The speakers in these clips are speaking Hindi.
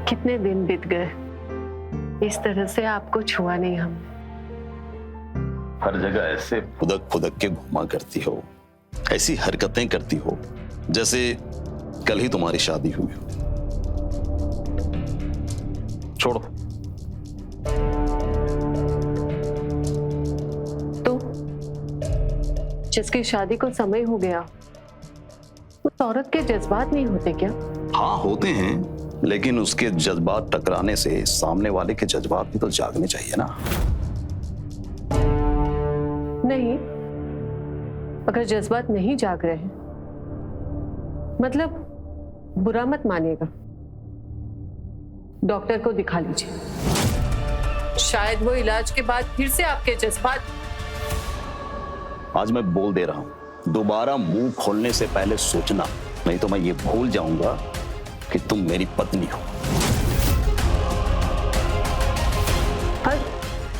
कितने दिन बीत गए, इस तरह से आपको छुआ नहीं हमने। हर जगह ऐसे फुदक फुदक के घुमा करती हो, ऐसी हरकतें करती हो जैसे कल ही तुम्हारी शादी हुई हो। छोड़ो। तो जिसकी शादी को समय हो गया, उस औरत के जज्बात नहीं होते क्या? हाँ होते हैं, लेकिन उसके जज्बात टकराने से सामने वाले के जज्बात भी तो जागने चाहिए ना। नहीं, अगर जज्बात नहीं जाग रहे हैं, मतलब बुरा मत मानिएगा, डॉक्टर को दिखा लीजिए। शायद वो इलाज के बाद फिर से आपके जज्बात। आज मैं बोल दे रहा हूं, दोबारा मुंह खोलने से पहले सोचना, नहीं तो मैं ये भूल जाऊंगा कि तुम मेरी पत्नी हो।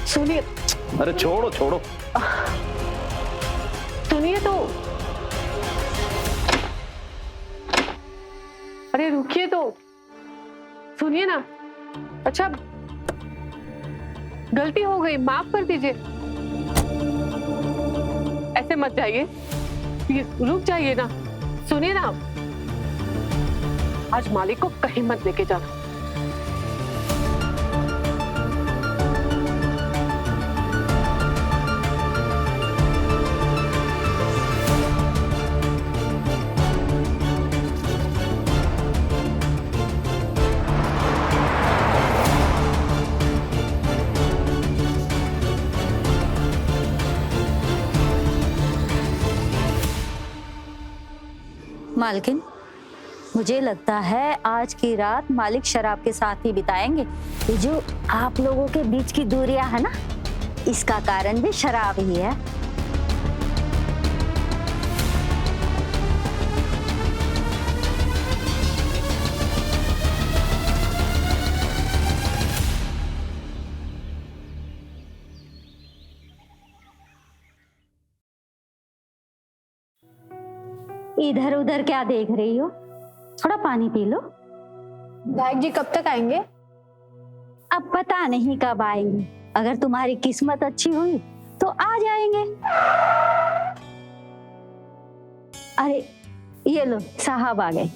सुनिए। अरे छोड़ो छोड़ो। सुनिए तो। अरे रुकिए तो, सुनिए ना। अच्छा, गलती हो गई, माफ कर दीजिए। ऐसे मत जाइए, प्लीज रुक जाइए ना। सुनिए ना, आज मालिक को कहीं मत लेके जाना। मालकिन, मुझे लगता है आज की रात मालिक शराब के साथ ही बिताएंगे। ये जो आप लोगों के बीच की दूरियां है ना, इसका कारण भी शराब ही है। इधर उधर क्या देख रही हो? थोड़ा पानी पी लो। विधायक जी कब तक आएंगे? अब पता नहीं कब आएंगे, अगर तुम्हारी किस्मत अच्छी हुई तो आ जाएंगे। अरे ये लो, साहब आ गए।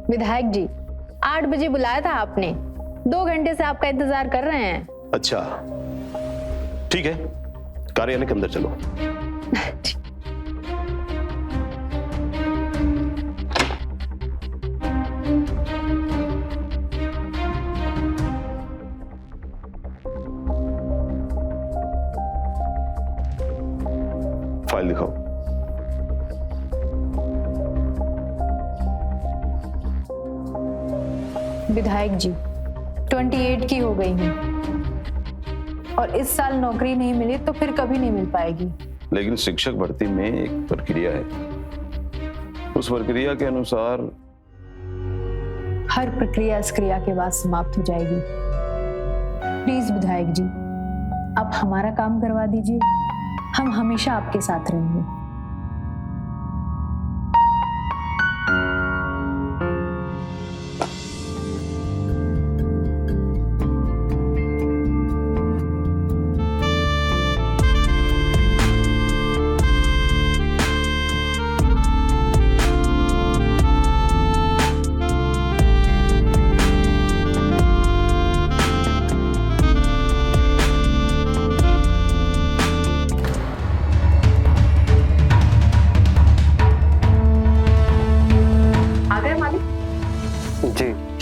विधायक जी, 8 बजे बुलाया था आपने, 2 घंटे से आपका इंतजार कर रहे हैं। अच्छा ठीक है, कार्यालय के अंदर चलो। फाइल दिखाओ। विधायक जी, 28 की हो गई हूँ और इस साल नौकरी नहीं मिली तो फिर कभी नहीं मिल पाएगी। लेकिन शिक्षक भर्ती में एक प्रक्रिया है, उस प्रक्रिया के अनुसार हर प्रक्रिया इस क्रिया के बाद समाप्त हो जाएगी। प्लीज विधायक जी, आप हमारा काम करवा दीजिए, हम हमेशा आपके साथ रहेंगे।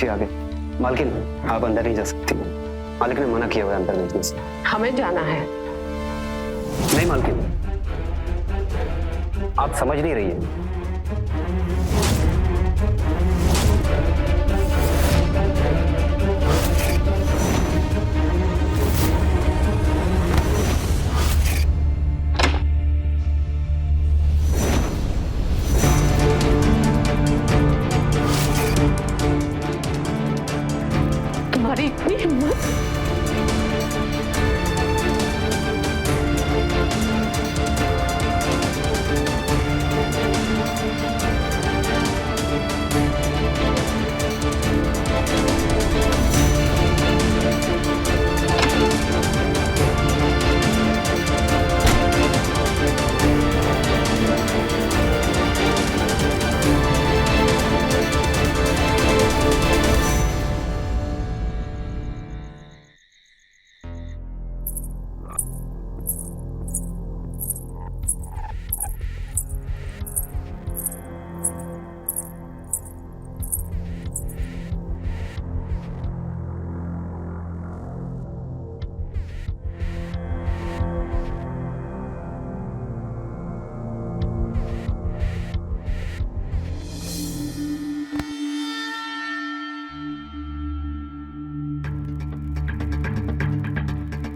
आगे। मालकिन, आप अंदर नहीं जा सकती, मालिक ने मना किया हुआ है अंदर भेजने से। हमें जाना है। नहीं मालकिन, आप समझ नहीं रही है। तुम्हारी इतनी हिम्मत?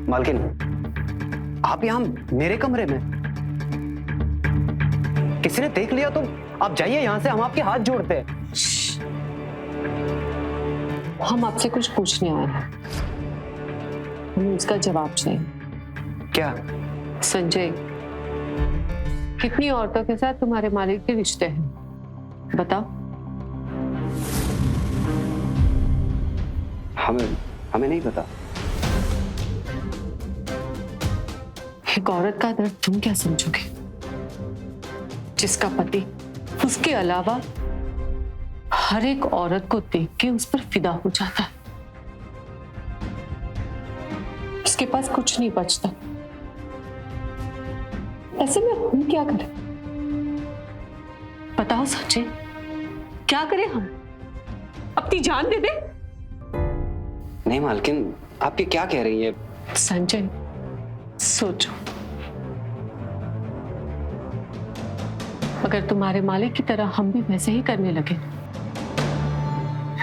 मालकिन, आप यहाँ मेरे कमरे में? किसी ने देख लिया तो आप जाइए यहाँ से, हम आपके हाथ जोड़ते हैं। हम आपसे कुछ पूछने आए हैं, हमें उसका जवाब चाहिए। क्या? संजय, कितनी औरतों के साथ तुम्हारे मालिक के रिश्ते हैं, बताओ। हमें नहीं पता। एक औरत का दर्द तुम क्या समझोगे, जिसका पति उसके अलावा हर एक औरत को देख के उस पर फिदा हो जाता है, उसके पास कुछ नहीं बचता। ऐसे में हम क्या करें, बताओ संजय, क्या करें हम? अपनी जान दे दे? नहीं मालकिन, आप ये क्या कह रही है? संजय, सोचो, अगर तुम्हारे मालिक की तरह हम भी वैसे ही करने लगे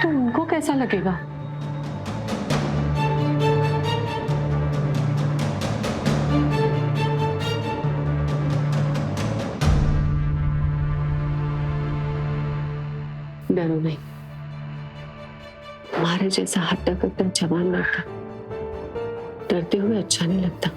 तो उनको कैसा लगेगा? डरो नहीं, हमारे जैसा हट्टा कट्टा जवान लड़का डरते हुए अच्छा नहीं लगता।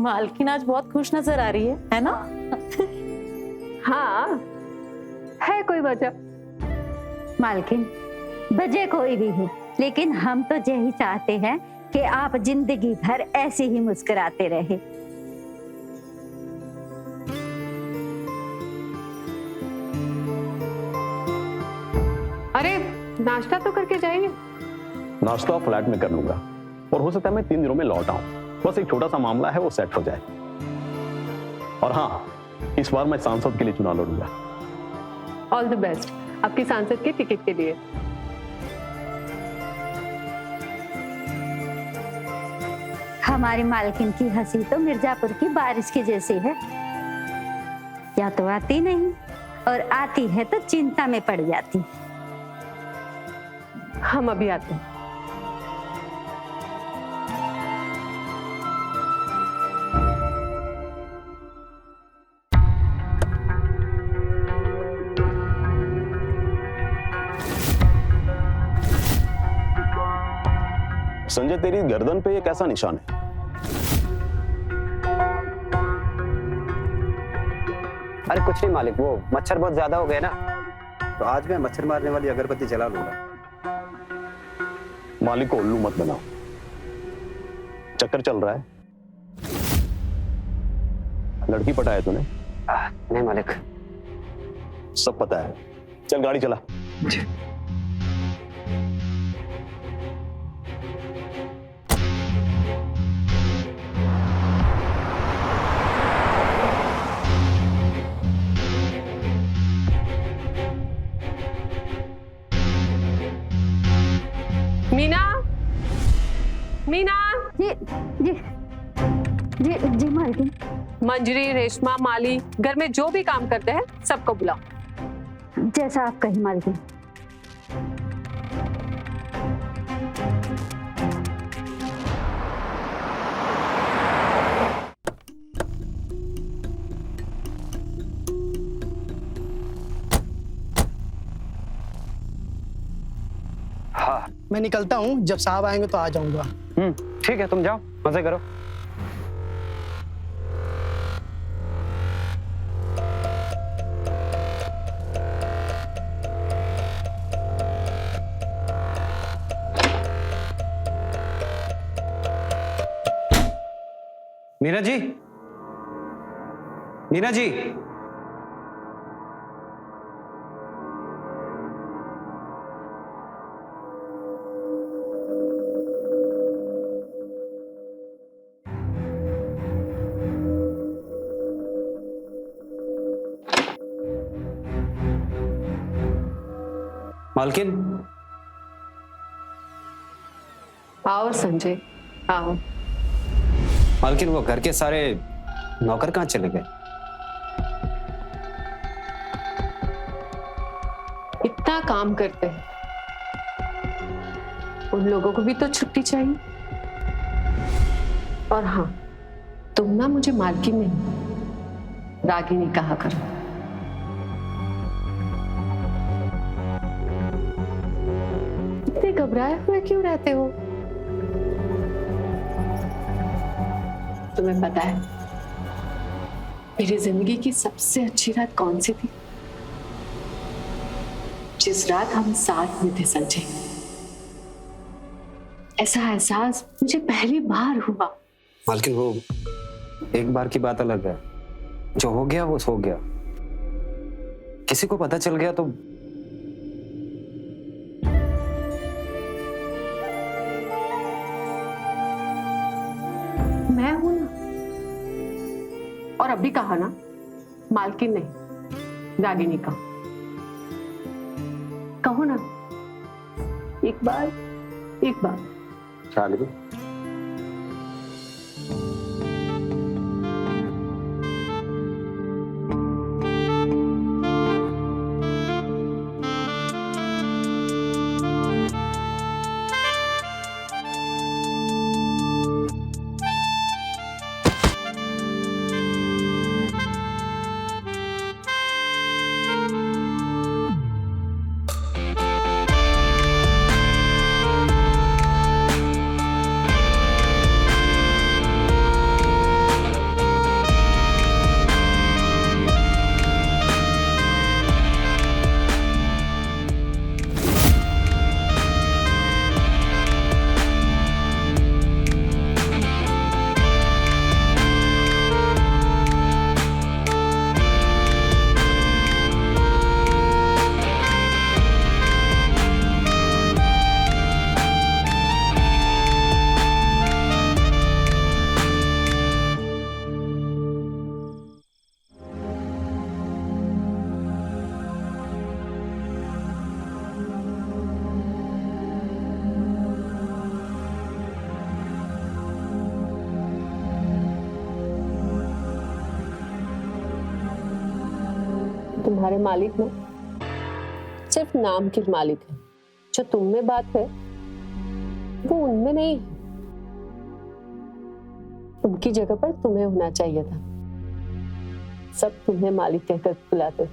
मालकिन आज बहुत खुश नजर आ रही है ना? हाँ, है कोई वजह? मालकिन, वजह कोई भी हो, लेकिन हम तो यही चाहते हैं कि आप जिंदगी भर ऐसे ही मुस्कुराते रहे। अरे नाश्ता तो करके जाइए। नाश्ता फ्लैट में कर लूंगा, और हो सकता है मैं 3 दिनों में लौट आऊं। बस एक छोटा सा मामला है, वो सेट हो जाए। और हाँ, इस बार मैं सांसद के लिए चुनाव लड़ूंगा। ऑल द बेस्ट आपकी सांसद के टिकट के लिए। हमारी मालकिन की हंसी तो मिर्जापुर की बारिश की जैसी है, या तो आती नहीं और आती है तो चिंता में पड़ जाती। हम अभी आते हैं। संजय, तेरी गर्दन पे ये कैसा निशान है? अरे कुछ नहीं मालिक, वो मच्छर बहुत ज्यादा हो गए ना, तो आज मैं मच्छर मारने वाली अगरबत्ती जला लूंगा। मालिक को उल्लू मत बनाओ। चक्कर चल रहा है? लड़की पटाया तूने? नहीं मालिक। सब पता है, चल गाड़ी चला। मीना, मीना। जी जी जी जी मालकिन। मंजरी, रेशमा, माली, घर में जो भी काम करते हैं सबको बुलाओ। जैसा आप कहीं मालकिन। हाँ मैं निकलता हूँ, जब साहब आएंगे तो आ जाऊंगा। ठीक है, तुम जाओ, मजे करो। मीना जी, मीना जी, मालकिन। आओ संजय, आओ। मालकिन, वो घर के सारे नौकर कहाँ चले गए? इतना काम करते हैं, उन लोगों को भी तो छुट्टी चाहिए। और हाँ, तुम ना मुझे मालकिन नहीं, रागिनी कहा करो। इतने घबराए हुए क्यों रहते हो? तुम्हें पता है मेरी जिंदगी की सबसे अच्छी रात कौन सी थी? जिस रात हम साथ में थे संजय। ऐसा एहसास मुझे पहली बार हुआ। मालकिन, वो एक बार की बात अलग है। जो हो गया वो हो गया। किसी को पता चल गया तो मैं हूं ना, और अभी कहा ना, मालकिन नहीं, रागिनी का। कहो ना, एक बार। रागिनी। तुम्हारे मालिक ना सिर्फ नाम के मालिक है। जो तुम में बात है वो उनमें नहीं है। उनकी जगह पर तुम्हें होना चाहिए था। सब तुम्हें मालिक कहकर बुलाते।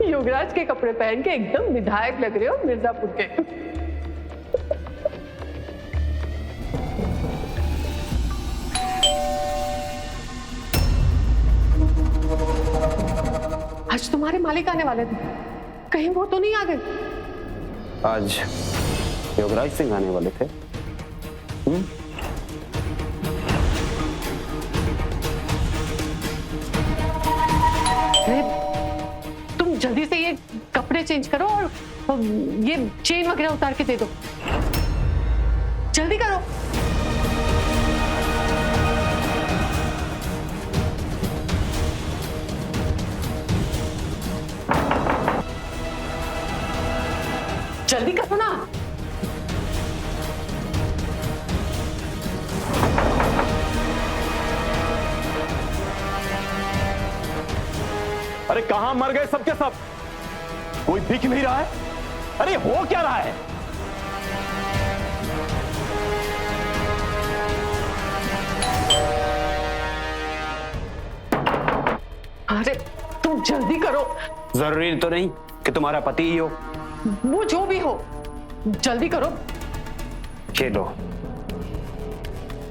युवराज के कपड़े पहन के एकदम विधायक लग रहे हो मिर्जापुर के। आज तुम्हारे मालिक आने वाले थे, कहीं वो तो नहीं आ गए? आज योगराज सिंह आने वाले थे। अरे तुम जल्दी से ये कपड़े चेंज करो और ये चेन वगैरह उतार के दे दो, जल्दी करो। जल्दी करो ना। अरे कहां मर गए सबके सब? कोई दिख नहीं रहा है। अरे हो क्या रहा है? अरे तुम जल्दी करो। जरूरी तो नहीं कि तुम्हारा पति ही हो। वो जो भी हो, जल्दी करो। ये लो,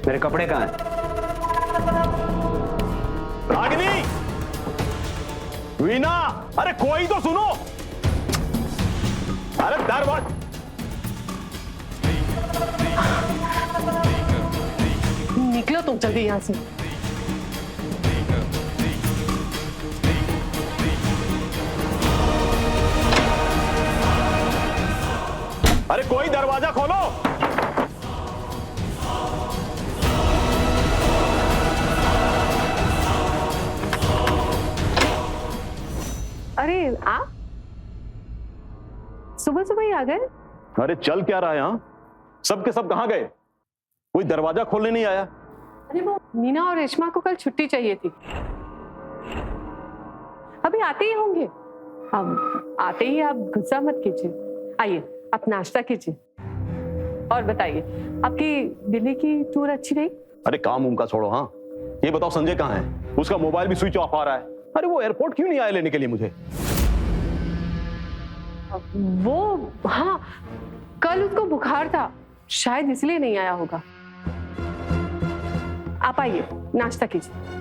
मेरे कपड़े कहाँ हैं? रागिनी, वीना, अरे कोई तो सुनो। अरे दरवाजा। निकलो तुम जल्दी यहां से। अरे कोई दरवाजा खोलो। अरे आप सुबह सुबह ही आ गए? अरे चल क्या रहा है यहां? सबके सब कहां गए? कोई दरवाजा खोलने नहीं आया। अरे वो मीना और रेशमा को कल छुट्टी चाहिए थी, अभी आते ही होंगे। अब आते ही आप गुस्सा मत कीजिए, आइए आप नाश्ता कीजिए और बताइए, आपकी दिल्ली की टूर अच्छी रही? अरे काम उम का छोड़ो। हाँ ये बताओ संजय कहाँ है? उसका मोबाइल भी स्विच ऑफ आ रहा है। अरे वो एयरपोर्ट क्यों नहीं आया लेने के लिए मुझे? वो हाँ, कल उसको बुखार था, शायद इसलिए नहीं आया होगा। आप आइए नाश्ता कीजिए।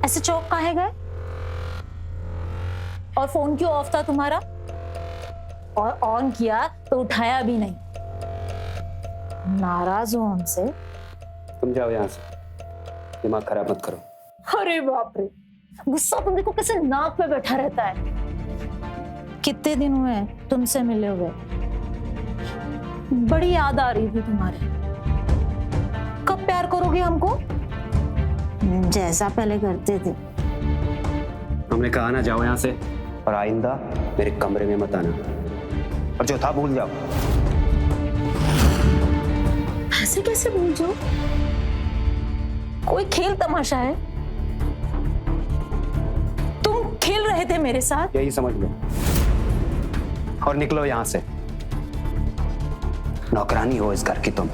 ऐसे चौक काहे गए? और फोन क्यों ऑफ था तुम्हारा? और ऑन किया तो उठाया भी नहीं। नाराज हो हमसे? तुम जाओ यहाँ से, दिमाग खराब मत करो। अरे बाप रे, गुस्सा तुम देखो कैसे नाक पे बैठा रहता है। कितने दिन हुए तुमसे मिले हुए, बड़ी याद आ रही थी तुम्हारे। कब प्यार करोगे हमको जैसा पहले करते थे? हमने कहा ना जाओ यहाँ से, और आइंदा मेरे कमरे में मत आना, और जो था भूल जाओ। ऐसे कैसे भूल जाओ? कोई खेल तमाशा है? तुम खेल रहे थे मेरे साथ। यही समझ लो और निकलो यहाँ से। नौकरानी हो इस घर की तुम,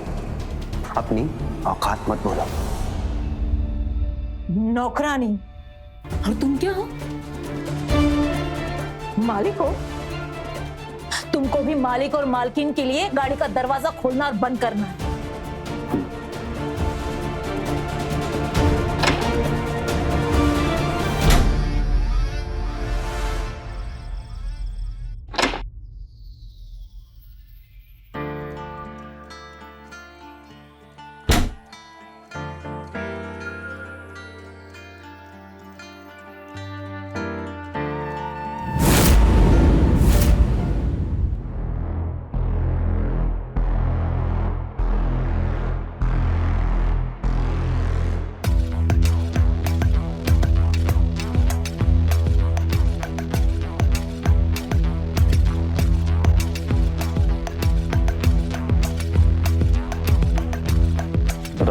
अपनी औकात मत बोलो। नौकरानी? और तुम क्या हो? मालिक हो? तुमको भी मालिक और मालकिन के लिए गाड़ी का दरवाजा खोलना और बंद करना है।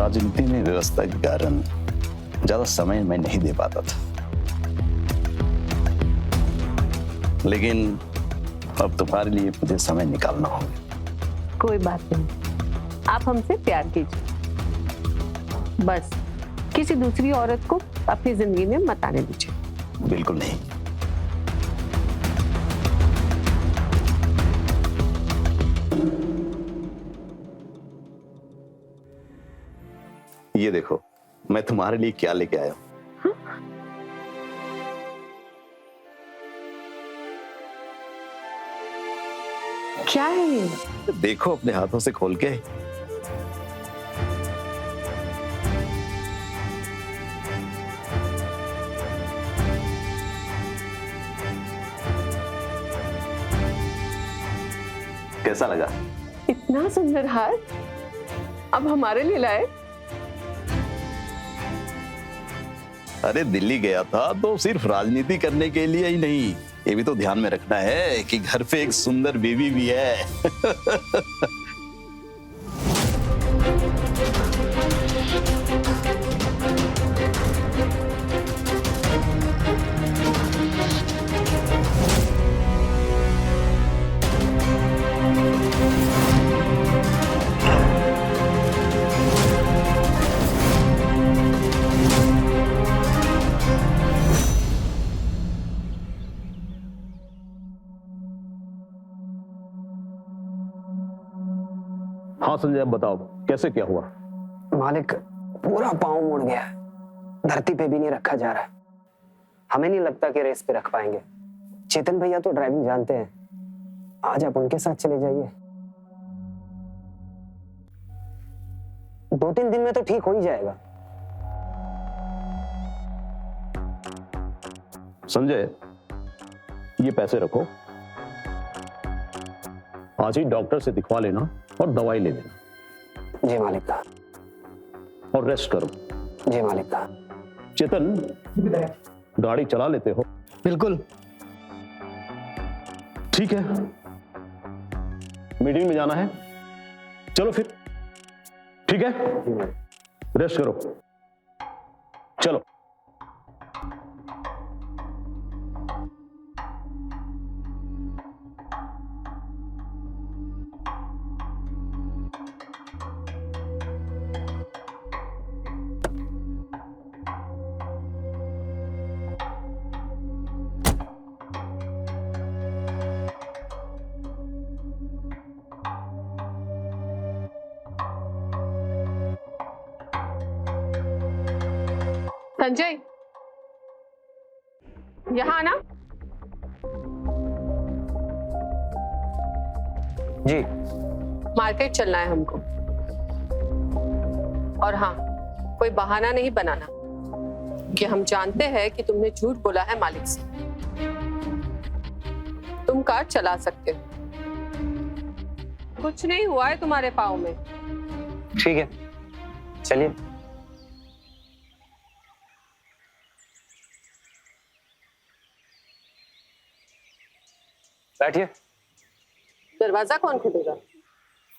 राजनीति में व्यवस्था के कारण ज्यादा समय मैं नहीं दे पाता था, लेकिन अब तुम्हारे लिए मुझे समय निकालना होगा। कोई बात नहीं, आप हमसे प्यार कीजिए, बस किसी दूसरी औरत को अपनी जिंदगी में मत आने दीजिए। बिल्कुल नहीं। ये देखो मैं तुम्हारे लिए क्या लेके आया हूं। क्या है ये? देखो अपने हाथों से खोल के। कैसा लगा? इतना सुंदर हार अब हमारे लिए लाए? अरे दिल्ली गया था तो सिर्फ राजनीति करने के लिए ही नहीं, ये भी तो ध्यान में रखना है कि घर पे एक सुंदर बीवी भी है। हाँ संजय, अब बताओ कैसे क्या हुआ? मालिक, पूरा पाँव मुड़ गया है, धरती पे भी नहीं रखा जा रहा है। हमें नहीं लगता कि रेस पे रख पाएंगे। चेतन भैया तो ड्राइविंग जानते हैं, आज आप उनके साथ चले जाइए। 2-3 दिन में तो ठीक हो ही जाएगा। संजय, ये पैसे रखो, आज ही डॉक्टर से दिखवा लेना और दवाई ले लेना। जी मालिक। और रेस्ट करो। जी मालिक। चेतन, गाड़ी चला लेते हो? बिल्कुल। ठीक है, मीटिंग में जाना है, चलो फिर। ठीक है, रेस्ट करो, चलो। संजय, यहाँ आना। जी। मार्केट चलना है हमको, और हाँ, कोई बहाना नहीं बनाना कि हम जानते हैं कि तुमने झूठ बोला है मालिक से। तुम कार चला सकते हो, कुछ नहीं हुआ है तुम्हारे पाँव में। ठीक है, चलिए। बैठिए। दरवाजा कौन खोलेगा?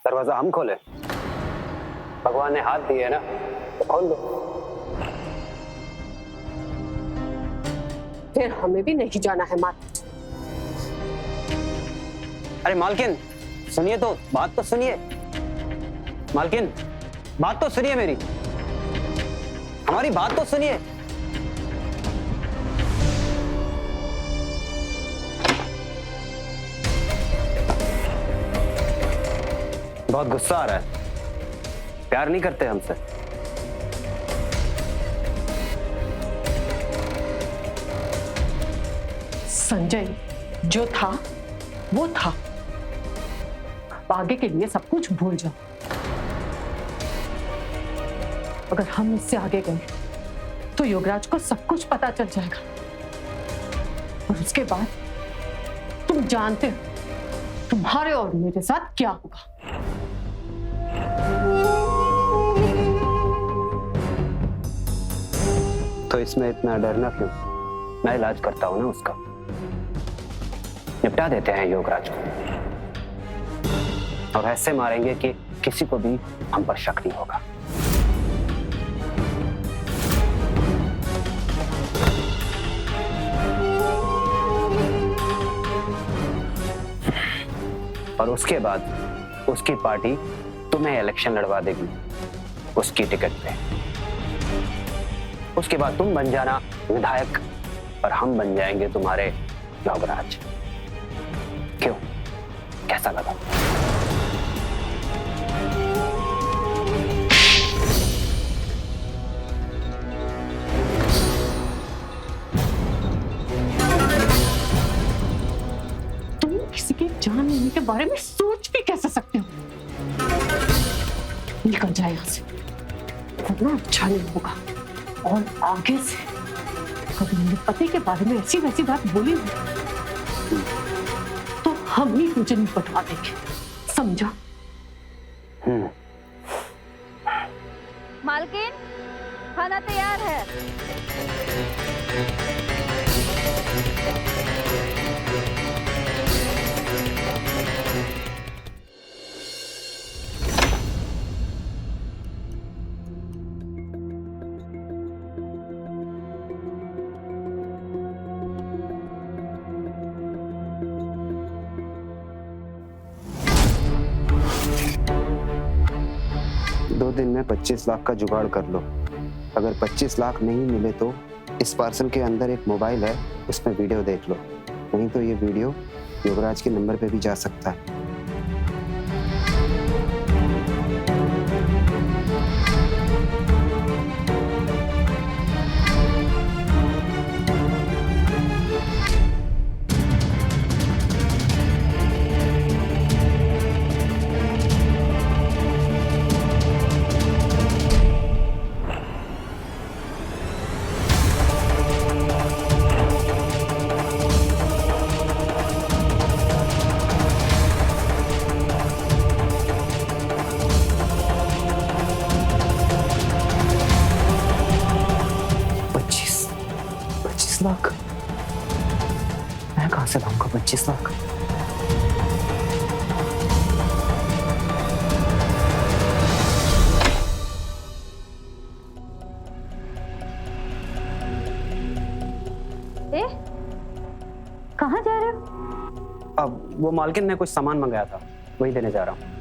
दरवाजा हम खोले? भगवान ने हाथ दिए है ना, तो खोल दो। फिर हमें भी नहीं जाना है मार्केट। अरे मालकिन, सुनिए तो, बात तो सुनिए। मालकिन, बात तो सुनिए मेरी, हमारी बात तो सुनिए। बहुत गुस्सा आ रहा है, प्यार नहीं करते हमसे। संजय, जो था वो था, आगे के लिए सब कुछ भूल जाओ। अगर हम इससे आगे गए तो योगराज को सब कुछ पता चल जाएगा, और उसके बाद तुम जानते हो तुम्हारे और मेरे साथ क्या होगा। तो इसमें इतना डरना क्यों? मैं इलाज करता हूं ना उसका, निपटा देते हैं योगराज को, और ऐसे मारेंगे कि किसी को भी हम पर शक नहीं होगा। और उसके बाद उसकी पार्टी तुम्हें इलेक्शन लड़वा देगी उसकी टिकट पे। उसके बाद तुम बन जाना विधायक और हम बन जाएंगे तुम्हारे योगराज। क्यों, कैसा लगा? तुम किसी की जान लेने के बारे में सोच भी कैसे सकते हो? निकल जाए यहाँ से, वरना अच्छा नहीं होगा। और आगे से कभी मेरे पति के बारे में ऐसी वैसी बात बोली तो हम ही तुझे नहीं पटवा देंगे, समझा? मालकिन, खाना तैयार है। दो दिन में 25 लाख का जुगाड़ कर लो। अगर 25 लाख नहीं मिले तो इस पार्सल के अंदर एक मोबाइल है, उसमें वीडियो देख लो। नहीं तो ये वीडियो योगराज के नंबर पे भी जा सकता है। लाख मैं कहां से लाऊंगा 25 लाख? कहाँ जा रहे हो? अब वो मालकिन ने कुछ सामान मंगाया था, वही देने जा रहा हूँ।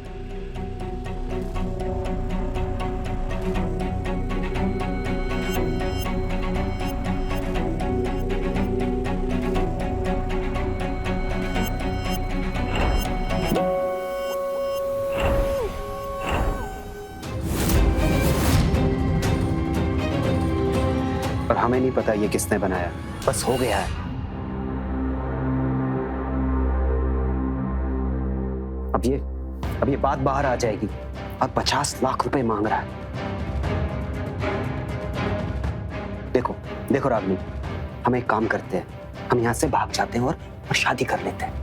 और हमें नहीं पता ये किसने बनाया, बस हो गया है। अब ये बात बाहर आ जाएगी और 50 लाख रुपए मांग रहा है। देखो रागनी, हम एक काम करते हैं, हम यहाँ से भाग जाते हैं और शादी कर लेते हैं।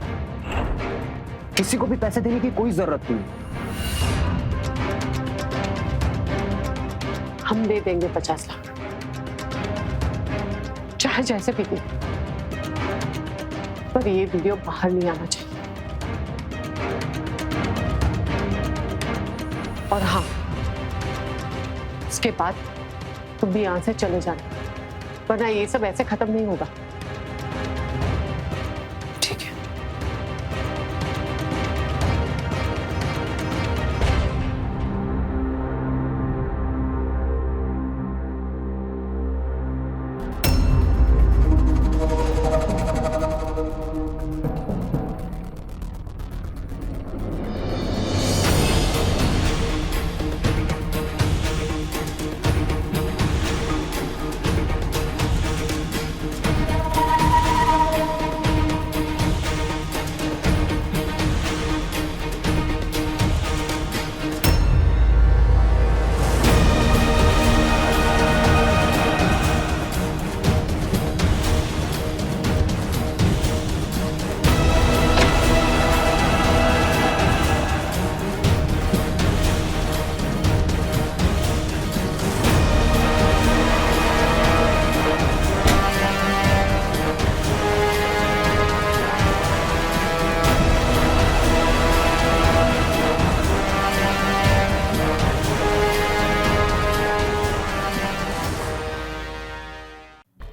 किसी को भी पैसे देने की कोई जरूरत नहीं। हम दे देंगे 50 लाख, चाहे जैसे भी दे, पर ये वीडियो बाहर नहीं आना चाहिए। और हाँ, इसके बाद तुम भी यहां से चले जाना, वरना ये सब ऐसे खत्म नहीं होगा। ठीक है।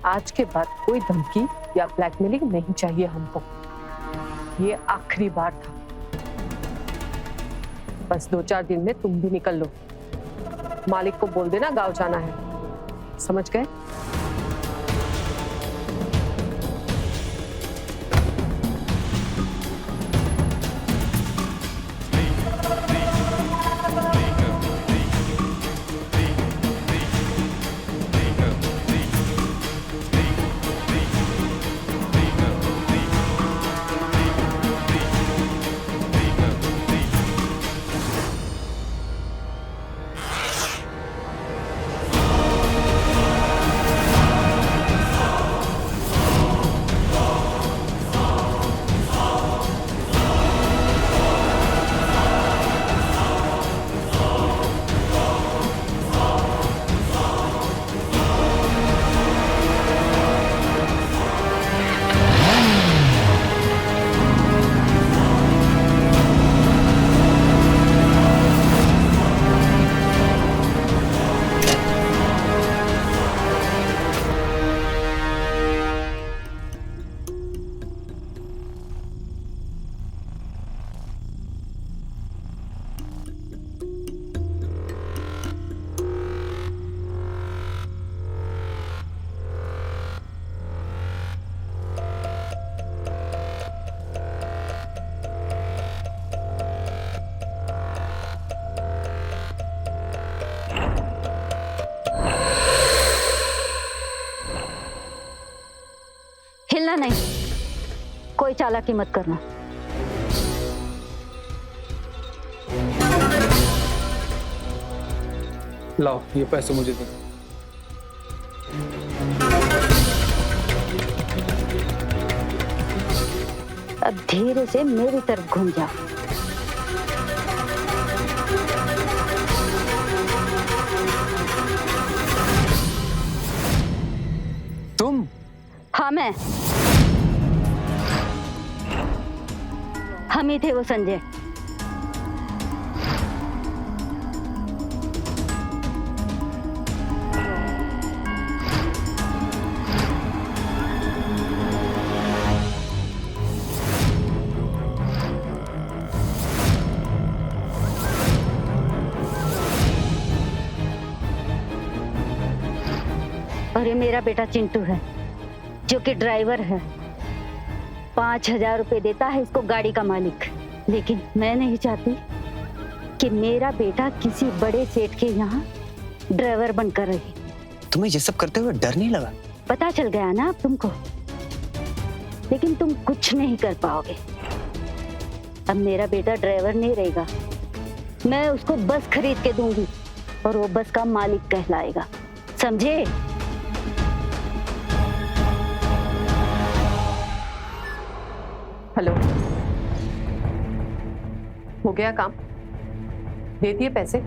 आज के बाद कोई धमकी या ब्लैकमेलिंग नहीं चाहिए हमको। ये आखिरी बार था। बस 2-4 दिन में तुम भी निकल लो। मालिक को बोल देना गांव जाना है, समझ गए? हिलना नहीं, कोई चालाकी मत करना। लाओ ये पैसे मुझे दो। अब धीरे से मेरी तरफ घूम जाओ। तुम? हाँ मैं। हम ही थे वो संजय। और ये मेरा बेटा चिंटू है जो कि ड्राइवर है। 5,000 रुपए देता है इसको गाड़ी का मालिक। लेकिन मैं नहीं चाहती कि मेरा बेटा किसी बड़े सेठ के यहाँ ड्राइवर बनकर रहे। तुम्हें ये सब करते हुए डर नहीं लगा? पता चल गया ना अब तुमको, लेकिन तुम कुछ नहीं कर पाओगे। अब मेरा बेटा ड्राइवर नहीं रहेगा, मैं उसको बस खरीद के दूंगी और वो बस का मालिक कहलाएगा, समझे? हेलो, हो गया काम? दे दिए पैसे?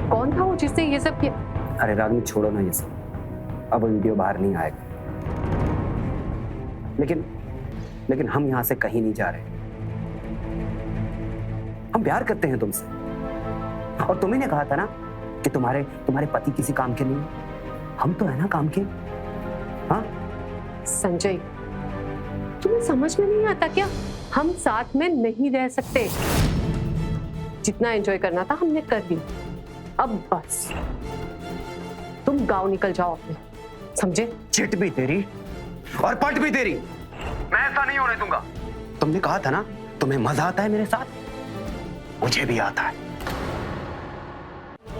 कौन था वो जिसने ये सब किया? अरे रागनी छोड़ो ना ये सब, अब वो वीडियो बाहर नहीं आएगा। लेकिन हम यहां से कहीं नहीं जा रहे। हम प्यार करते हैं तुमसे, और तुम्ही ने कहा था ना कि तुम्हारे पति किसी काम के नहीं। हम तो है ना काम के। हाँ संजय, तुम्हें समझ में नहीं आता क्या? हम साथ में नहीं रह सकते। जितना एंजॉय करना था हमने कर लिया, अब बस तुम गांव निकल जाओ अपने, समझे? चिट भी तेरी और पट भी तेरी। मैं ऐसा नहीं होने दूंगा। तुमने कहा था ना तुम्हें मजा आता है मेरे साथ, मुझे भी आता है।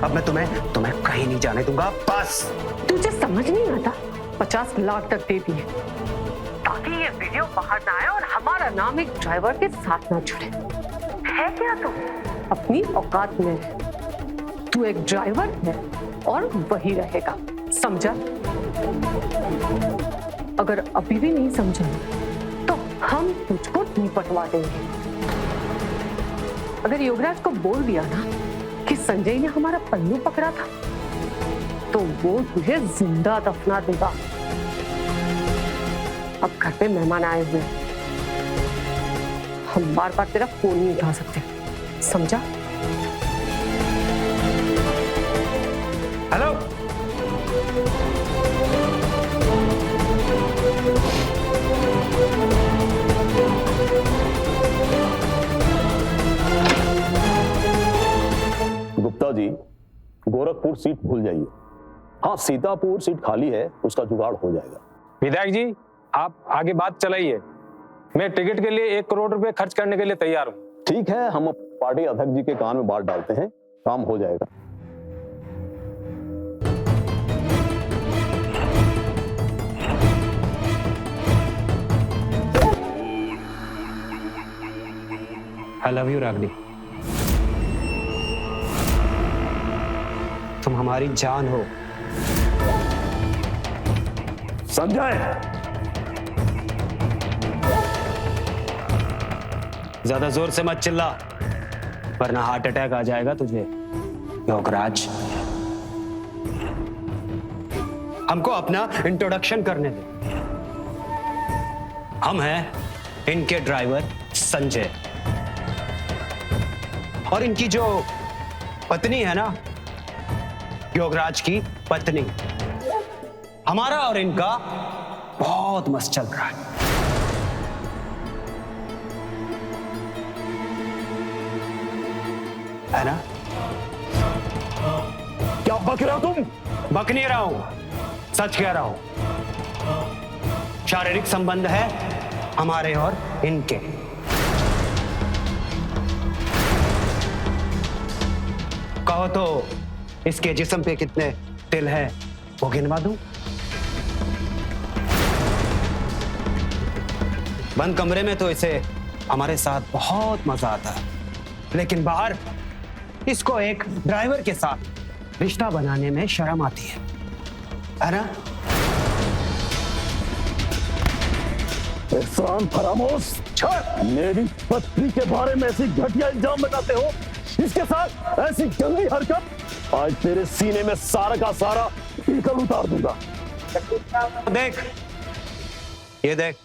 अब मैं तुम्हें कहीं नहीं जाने दूंगा, बस। तुझे समझ नहीं आता? 50 लाख तक दे दिए ताकि ये वीडियो बाहर ना आए और हमारा नाम एक ड्राइवर के साथ ना जुड़े। है क्या तू अपनी औकात में? तू एक ड्राइवर है और वही रहेगा, समझा? अगर अभी भी नहीं समझा तो हम तुझको निपटवा देंगे। अगर योगराज को बोल दिया ना कि संजय ने हमारा पल्लू पकड़ा था तो वो तुझे जिंदा दफना देगा। अब घर पे मेहमान आए हुए, हम बार बार तेरा फोन नहीं उठा सकते, समझा? हेलो, गोरखपुर सीट भूल जाइए। हाँ, सीतापुर सीट खाली है, उसका जुगाड़ हो जाएगा। विधायक जी, आप आगे बात चलाइए। मैं टिकट के लिए 1 करोड़ रुपए खर्च करने के लिए तैयार हूँ। ठीक है, हम पार्टी अध्यक्ष जी के कान में बात डालते हैं, काम हो जाएगा। आई लव यू रागनी, तुम हमारी जान हो। संजय, ज्यादा जोर से मत चिल्ला, वरना हार्ट अटैक आ जाएगा तुझे। योगराज, हमको अपना इंट्रोडक्शन करने दे। हम हैं इनके ड्राइवर संजय, और इनकी जो पत्नी है ना, योगराज की पत्नी। हमारा और इनका बहुत मस्त चल रहा है। है ना? क्या बक रहे हो तुम? बक नहीं रहा हूं, सच कह रहा हूं। शारीरिक संबंध है हमारे और इनके। कहो तो इसके जिस्म पे कितने तिल हैं वो गिनवा दूं? बंद कमरे में तो इसे हमारे साथ बहुत मजा आता है, लेकिन बाहर इसको एक ड्राइवर के साथ रिश्ता बनाने में शर्म आती है ना? एहसान फरामोश, मेरी पत्नी के बारे में ऐसी घटिया इल्जाम लगाते हो, इसके साथ ऐसी गंदी हरकत, आज तेरे सीने में सारा का सारा पीकल उतार दूंगा। देख, ये देख,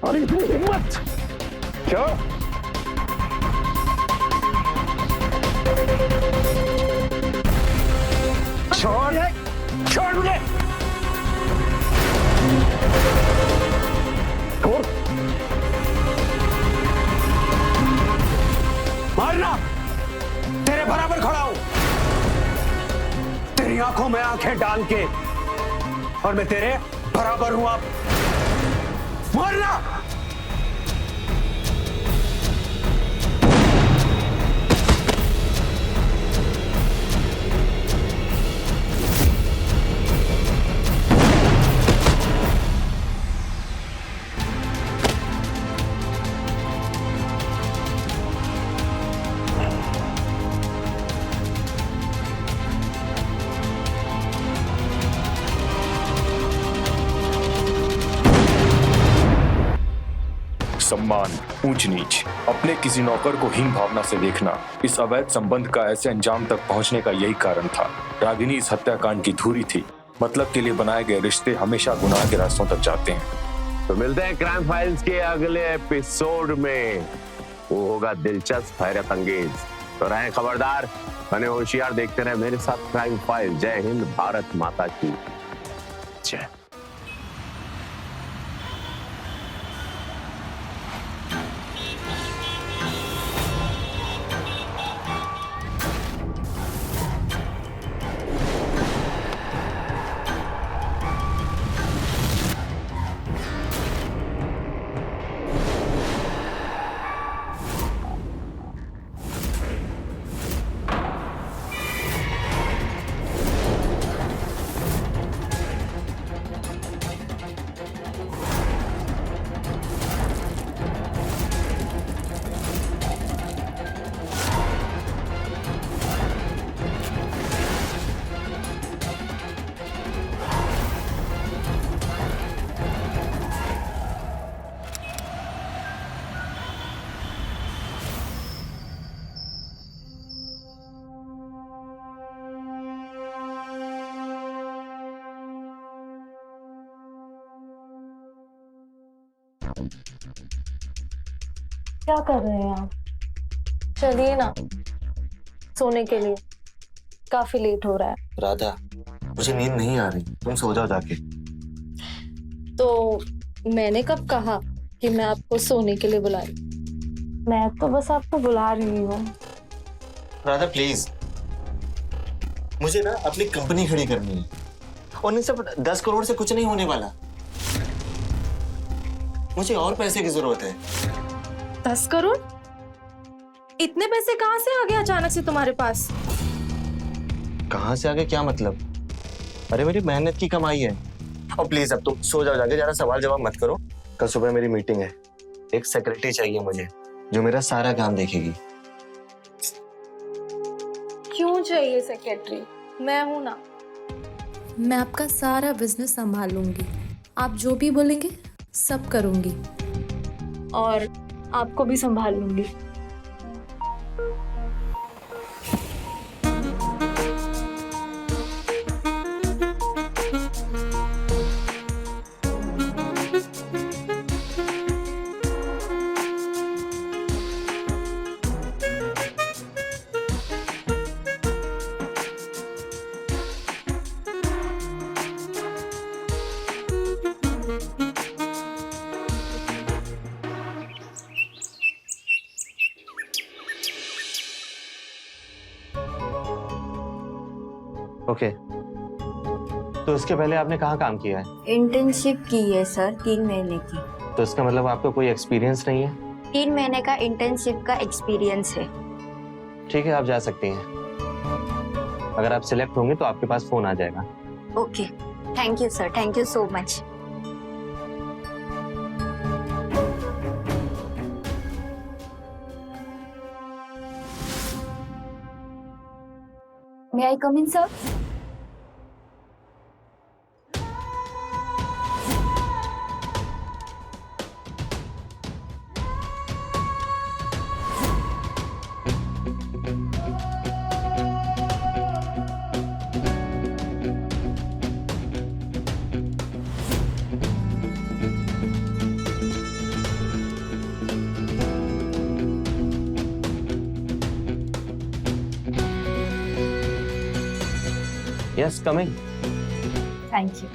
अरे इतनी हिम्मत क्या? छोड़ मुझे। मारना, तेरे बराबर खड़ा हूं, तेरी आंखों में आंखें डाल के, और मैं तेरे बराबर हूं। आप मारना। सम्मान, ऊंच नीच, अपने किसी नौकर को हीन भावना से देखना, इस अवैध संबंध का ऐसे अंजाम तक पहुंचने का यही कारण था। रागिनी इस हत्याकांड की धुरी थी। मतलब के लिए बनाए गए रिश्ते हमेशा गुनाह के रास्तों तक जाते हैं। तो मिलते हैं क्राइम फाइल्स के अगले एपिसोड में, वो होगा दिलचस्प, हैरत अंगेज। तो रहे खबरदार, बने होशियार, देखते रहे मेरे साथ क्राइम फाइल। जय हिंद, भारत माता की जय। क्या कर रहे हैं आप? चलिए ना सोने के लिए, काफी लेट हो रहा है। राधा, मुझे नींद नहीं आ रही, तुम सो जाओ जाके। तो मैंने कब कहा कि मैं आपको सोने के लिए बुलाई? मैं तो बस आपको बुला रही हूँ। राधा प्लीज, मुझे ना अपनी कंपनी खड़ी करनी है और इन सब 10 करोड़ से कुछ नहीं होने वाला। मुझे और पैसे की जरूरत है। 10 करोड़? इतने पैसे कहाँ से आ गए अचानक से तुम्हारे पास? कहाँ से आगे क्या मतलब? अरे मेरी मेहनत की कमाई है। और प्लीज अब तुम सो जाओ जाके, ज्यादा सवाल जवाब मत करो। कल सुबह मेरी मीटिंग है, एक सेक्रेटरी चाहिए मुझे जो मेरा सारा काम देखेगी। क्यों चाहिए सेक्रेटरी? मैं हूं ना। मैं आपका सारा बिजनेस संभाल लूंगी, आप जो भी बोलेंगे सब करूंगी और आपको भी संभाल लूंगी। ओके, तो इसके पहले आपने कहाँ काम किया है? इंटर्नशिप की है सर, 3 महीने की। तो इसका मतलब आपको कोई एक्सपीरियंस नहीं है? 3 महीने का इंटर्नशिप का एक्सपीरियंस है। ठीक है, आप जा सकती हैं। अगर आप सिलेक्ट होंगे तो आपके पास फोन आ जाएगा। Okay, thank you sir, thank you so much. May I come in, sir? Yes, come in. Thank you.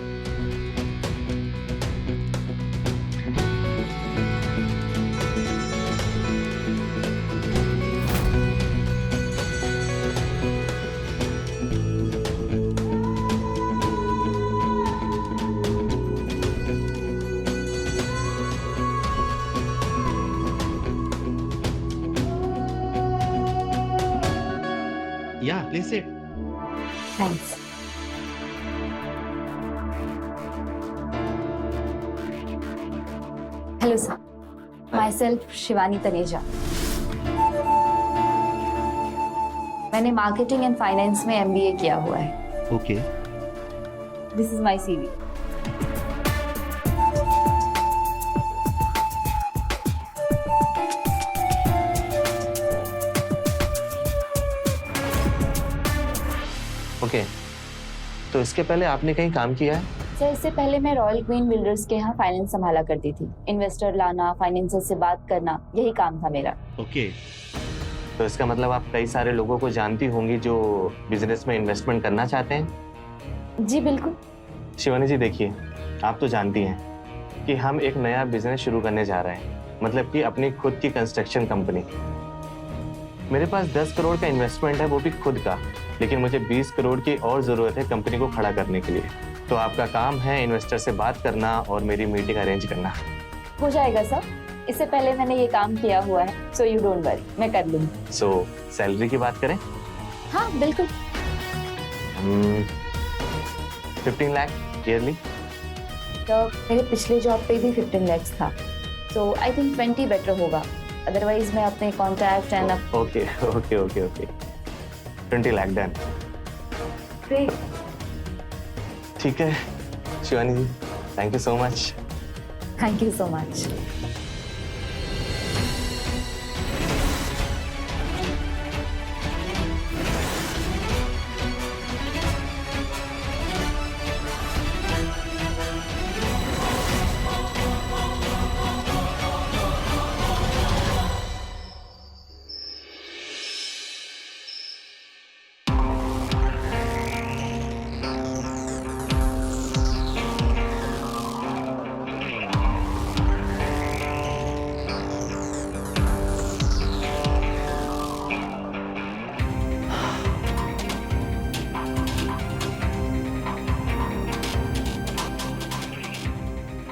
Yeah, please sit. Thanks. Hello, sir. Myself, Shivani Taneja. मैंने मार्केटिंग एंड फाइनेंस में MBA किया हुआ है। Okay. This is my CV. Okay. तो इसके पहले आपने कहीं काम किया है? सर, इससे पहले मैं रॉयल क्वीन बिल्डर्स के यहाँ फाइनेंस संभाला करती थी। इन्वेस्टर लाना, फाइनेंसर से बात करना, यही काम था मेरा। ओके। तो इसका मतलब आप कई सारे लोगों को जानती होंगी जो बिजनेस में इन्वेस्टमेंट करना चाहते हैं? जी बिल्कुल। शिवानी जी देखिए, आप तो जानती हैं कि हम एक नया बिजनेस शुरू करने जा रहे हैं, मतलब कि अपनी खुद की कंस्ट्रक्शन कंपनी। मेरे पास 10 करोड़ का इन्वेस्टमेंट है, वो भी खुद का, लेकिन मुझे 20 करोड़ की और जरूरत है कंपनी को खड़ा करने के लिए। तो आपका काम है इन्वेस्टर से बात करना और मेरी मीटिंग अरेंज करना। हो जाएगा सर, इससे पहले मैंने ये काम किया हुआ है, सो यू डोंट वरी, मैं कर लूंगी। सो सैलरी की बात करें? हाँ बिल्कुल। 15 लाख ईयरली। तो मेरे पिछले जॉब पे भी 15 लाख था, तो आई थिंक 20 बेटर होगा। अदरवाइज मैं अपने contract and okay okay okay okay 20 lakh done. Great. ठीक है Shivani ji, thank you so much. Thank you so much.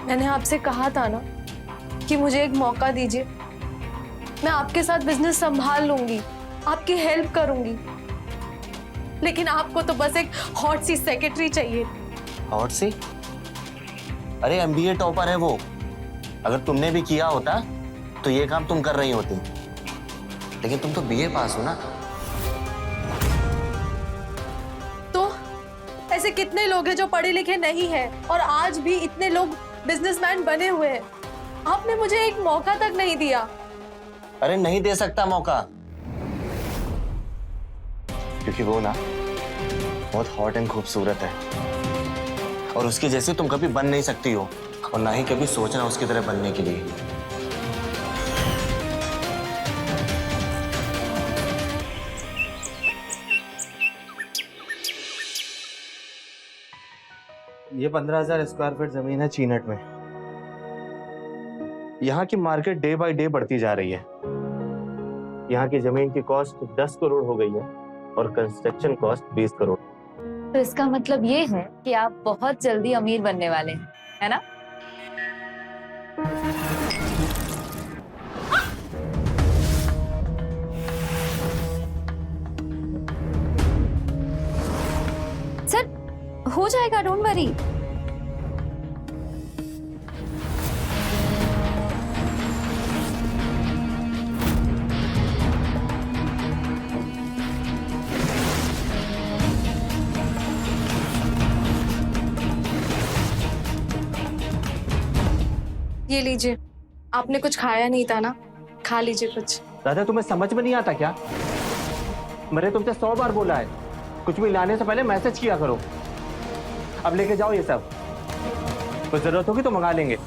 मैंने आपसे कहा था ना कि मुझे एक मौका दीजिए, मैं आपके साथ बिजनेस संभाल लूंगी, आपकी हेल्प करूंगी। लेकिन आपको तो बस एक हॉट सी सेक्रेटरी चाहिए। हॉट सी? अरे MBA टॉपर है वो। अगर तुमने भी किया होता तो ये काम तुम कर रही होती, लेकिन तुम तो BA पास हो ना। तो ऐसे कितने लोग हैं जो पढ़े लिखे नहीं हैं और आज भी इतने लोग बिजनेसमैन बने हुए हैं। आपने मुझे एक मौका तक नहीं दिया। अरे नहीं दे सकता मौका, क्योंकि वो ना बहुत हॉट एंड खूबसूरत है और उसकी जैसी तुम कभी बन नहीं सकती हो और ना ही कभी सोचना उसकी तरह बनने के लिए। ये 15,000 स्क्वायर फीट जमीन है चीनट में। यहाँ की मार्केट डे बाय डे बढ़ती जा रही है। यहाँ की जमीन की कॉस्ट 10 करोड़ हो गई है और कंस्ट्रक्शन कॉस्ट 20 करोड़। तो इसका मतलब ये है कि आप बहुत जल्दी अमीर बनने वाले हैं, है ना? सर, हो जाएगा, डोंट वरी। ये लीजिए, आपने कुछ खाया नहीं था ना, खा लीजिए कुछ। दादा तुम्हें समझ में नहीं आता क्या? मैंने तुमसे 100 बार बोला है कुछ भी लाने से पहले मैसेज किया करो। अब लेके जाओ ये सब, कुछ जरूरत होगी तो मंगा लेंगे।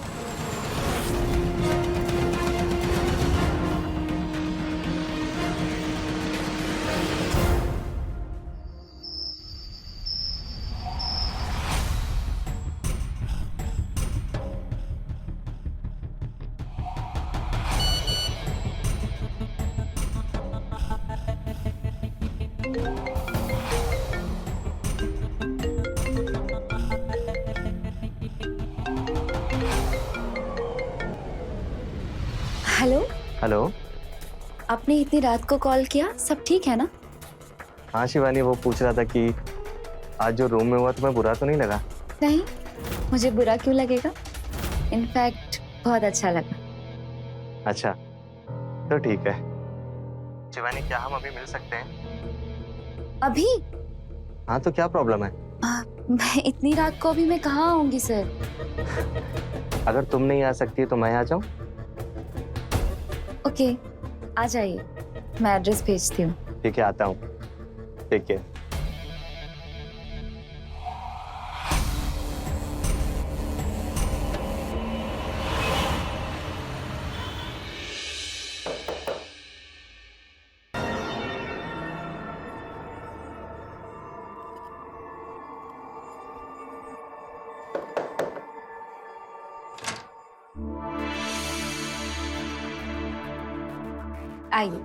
हेलो। हेलो। आपने इतनी रात को कॉल किया, सब ठीक है ना? हाँ शिवानी, वो पूछ रहा था कि आज जो रूम में हुआ तुम्हें बुरा तो नहीं लगा? नहीं, मुझे बुरा क्यों लगेगा? इनफैक्ट बहुत अच्छा लगा। अच्छा तो ठीक है। शिवानी, क्या हम अभी मिल सकते हैं? अभी? हाँ तो क्या प्रॉब्लम है? मैं इतनी रात को अभी मैं कहाँ आऊंगी सर? अगर तुम नहीं आ सकती तो मैं आ जाऊं? ओके, आ जाइए, मैं एड्रेस भेजती हूँ। ठीक है, आता हूँ। ठीक है। आइए।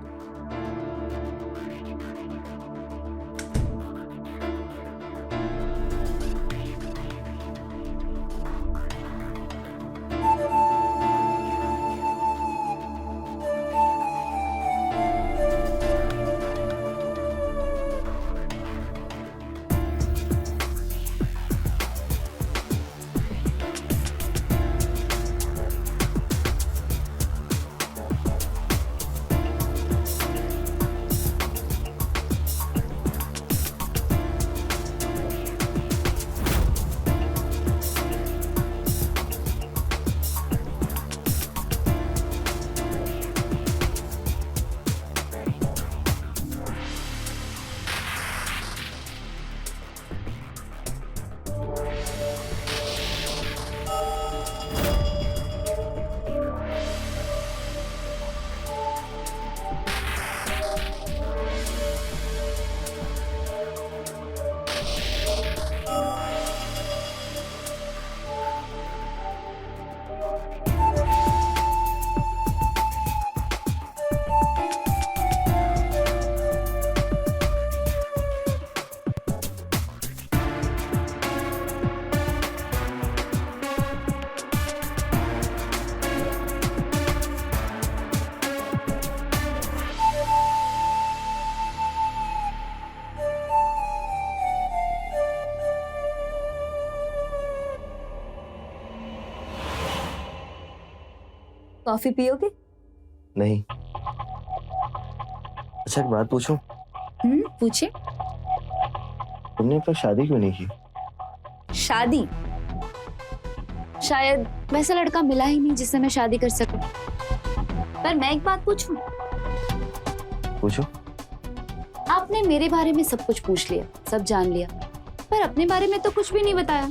कॉफी पियोगे? नहीं। अच्छा एक बात पूछूं? पूछिए। तुमने अब तक शादी क्यों नहीं की? शादी? शायद वैसा लड़का मिला ही नहीं जिससे मैं शादी कर सकूं। पर मैं एक बात पूछूं? पूछो। आपने मेरे बारे में सब कुछ पूछ लिया, सब जान लिया, पर अपने बारे में तो कुछ भी नहीं बताया।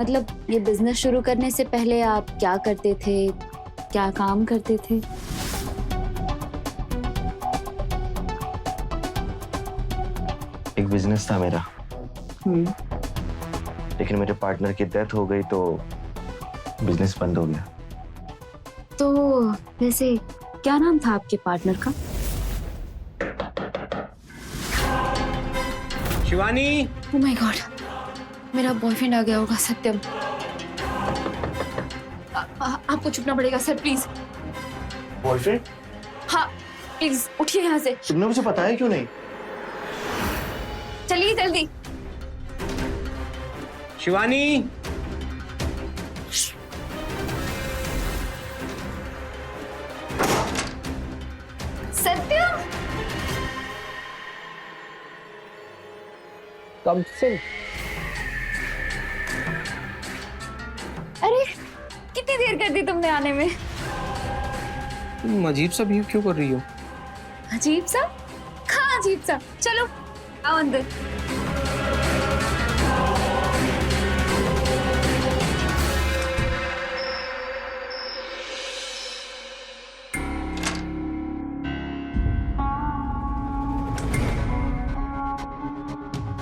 मतलब ये बिजनेस शुरू करने से पहले आप क्या करते थे, क्या काम करते थे? एक बिजनेस था मेरा, लेकिन मेरे पार्टनर की डेथ हो गई तो बिजनेस बंद हो गया। तो वैसे क्या नाम था आपके पार्टनर का? शिवानी। ओह माय गॉड, मेरा बॉयफ्रेंड आ गया होगा। सत्यम, आपको चुपना पड़ेगा सर, प्लीज। बॉयफ्रेंड? हाँ प्लीज उठिए यहाँ से। तुमने मुझे बताया क्यों नहीं? चलिए जल्दी। शिवानी। सत्यम, कब से? अरे कितनी देर कर दी तुमने आने में? तुम अजीब सा बिहेव क्यों कर रही हो? अजीब सा? हाँ अजीब सा। चलो आओ अंदर।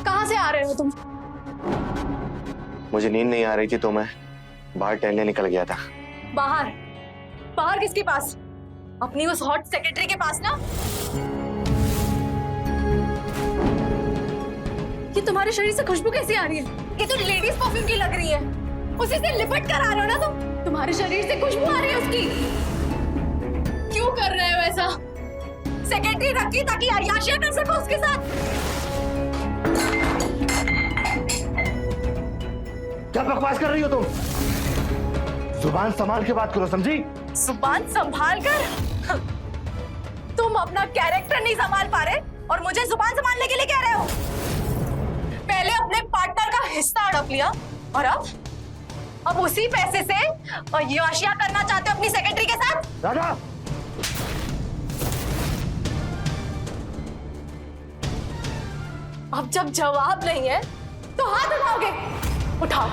कहाँ से आ रहे हो तुम? मुझे नींद नहीं आ रही थी तो मैं बाहर टहलने निकल गया था। बाहर? बाहर किसके पास? अपनी उस हॉट सेक्रेटरी के पास ना? ये तुम्हारे शरीर से खुशबू कैसी आ रही है? ये तो लेडीज परफ्यूम की लग रही है। उसी से लिपट कर आ रहे हो ना तुम? तुम्हारे शरीर से खुशबू आ रही है उसकी। क्यों कर रहे हो ऐसा? सेक्रेटरी रखी ताकि अय्याशियां कर सको उसके साथ। क्या बकवास कर रही हो तुम? जुबान संभाल के बात करो, समझी? जुबान संभाल कर? तुम अपना कैरेक्टर नहीं संभाल पा रहे और मुझे जुबान संभालने के लिए कह रहे हो? पहले अपने पार्टनर का हिस्सा हड़प लिया और अब उसी पैसे से अय्याशियां करना चाहते हो अपनी सेक्रेटरी के साथ? राधा! अब जब जवाब नहीं है तो हाथ उठाओगे? उठाओ,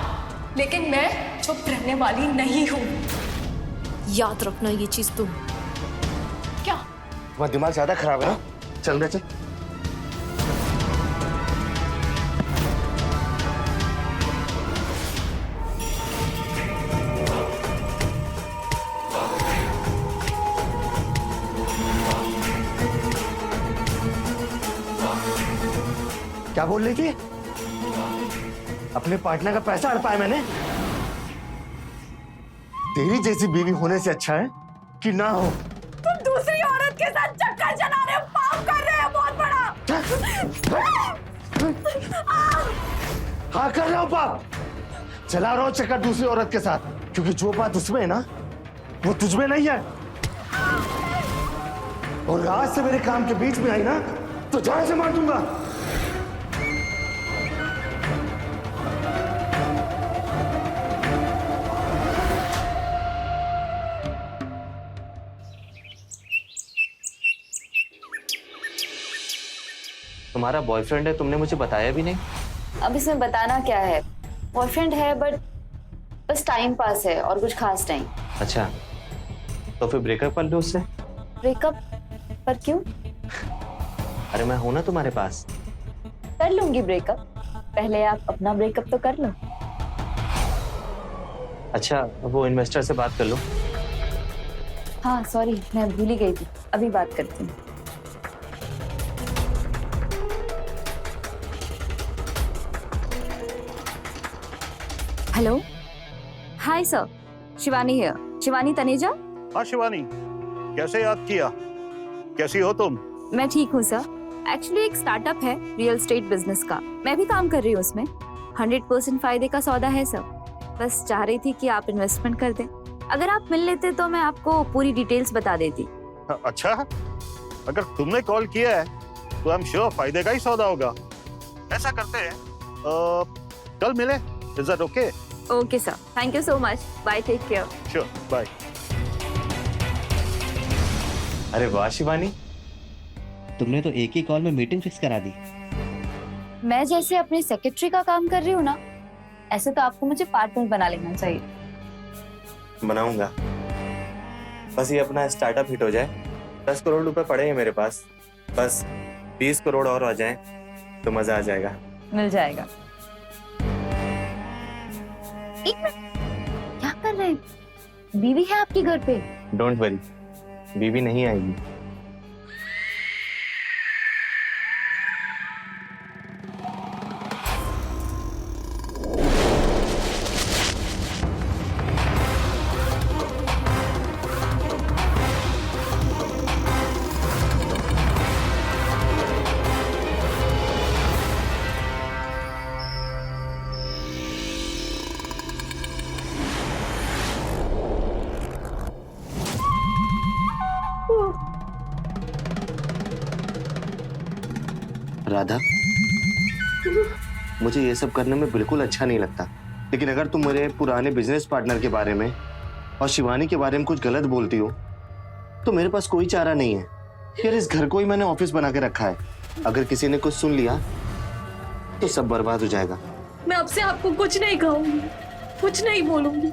लेकिन मैं चुप रहने वाली नहीं हूं। याद रखना ये चीज तुम। क्या? तुम्हारा दिमाग ज्यादा खराब है ना? चल रहे चल। क्या बोल रही थी? अपने पार्टनर का पैसा हड़पाया मैंने? तेरी जैसी बीवी होने से अच्छा है कि ना हो। तुम दूसरी औरत के साथ चक्कर चला रहे हो, पाप कर रहे हो बहुत बड़ा। हाँ कर रहा हूँ पाप, चला रहा हूँ चक्कर दूसरी औरत के साथ, क्योंकि जो बात उसमें है ना वो तुझमें नहीं है। और आज से मेरे काम के बीच में आई ना तो जान से मार दूंगा। तुम्हारा बॉयफ्रेंड है, तुमने मुझे बताया भी नहीं। अब इसमें बताना क्या है? बॉयफ्रेंड है बट बस टाइम पास है और कुछ खास नहीं। अच्छा, तो फिर ब्रेकअप कर लो उससे। ब्रेकअप? पर क्यों? अरे मैं हूं ना तुम्हारे पास। कर लूंगी ब्रेकअप, पहले आप अपना ब्रेकअप तो कर लो। अच्छा, वो इन्वेस्टर से बात कर लो। हाँ सॉरी, मैं भूल ही गई थी, अभी बात करती हूँ। Hello, hi sir, Shivani here. Shivani Taneja. हाँ शिवानी, कैसे याद किया? कैसी हो तुम? मैं ठीक हूँ सर। एक्चुअली एक स्टार्टअप है रियल एस्टेट बिजनेस का, मैं भी काम कर रही हूँ उसमें। 100% फायदे का सौदा है सर। बस चाह रही थी कि आप इन्वेस्टमेंट कर दें। अगर आप मिल लेते तो मैं आपको पूरी डिटेल्स बता देती। अच्छा, अगर तुमने कॉल किया है तो आई एम श्योर फायदे का ही सौदा होगा। ऐसा करते हैं, कल मिले, is that okay? Okay sir, thank you so much, bye, take care. Sure, bye. अरे वाह शिवानी, तुमने तो एक ही कॉल में मीटिंग फिक्स करा दी। मैं जैसे अपने सेक्रेटरी का काम कर रही हूँ ना, ऐसे तो आपको मुझे पार्टनर बना लेना चाहिए। बनाऊंगा, बस ये अपना स्टार्टअप हिट हो जाए। 10 करोड़ रुपए पड़े हैं मेरे पास, बस 20 करोड़ और आ जाए तो मजा आ जाएगा। मिल जाएगा। एक मिनट, क्या कर रहे हैं? बीवी है आपके घर पे? डोंट वरी, बीवी नहीं आएगी। राधा, मुझे ये सब करने में बिल्कुल अच्छा नहीं लगता, लेकिन अगर तुम मेरे पुराने बिजनेस पार्टनर के बारे में और शिवानी के बारे में कुछ गलत बोलती हो तो मेरे पास कोई चारा नहीं है। यार, इस घर को ही मैंने ऑफिस बना के रखा है, अगर किसी ने कुछ सुन लिया तो सब बर्बाद हो जाएगा। मैं आपसे आपको कुछ नहीं कहूंगी, कुछ नहीं बोलूंगी।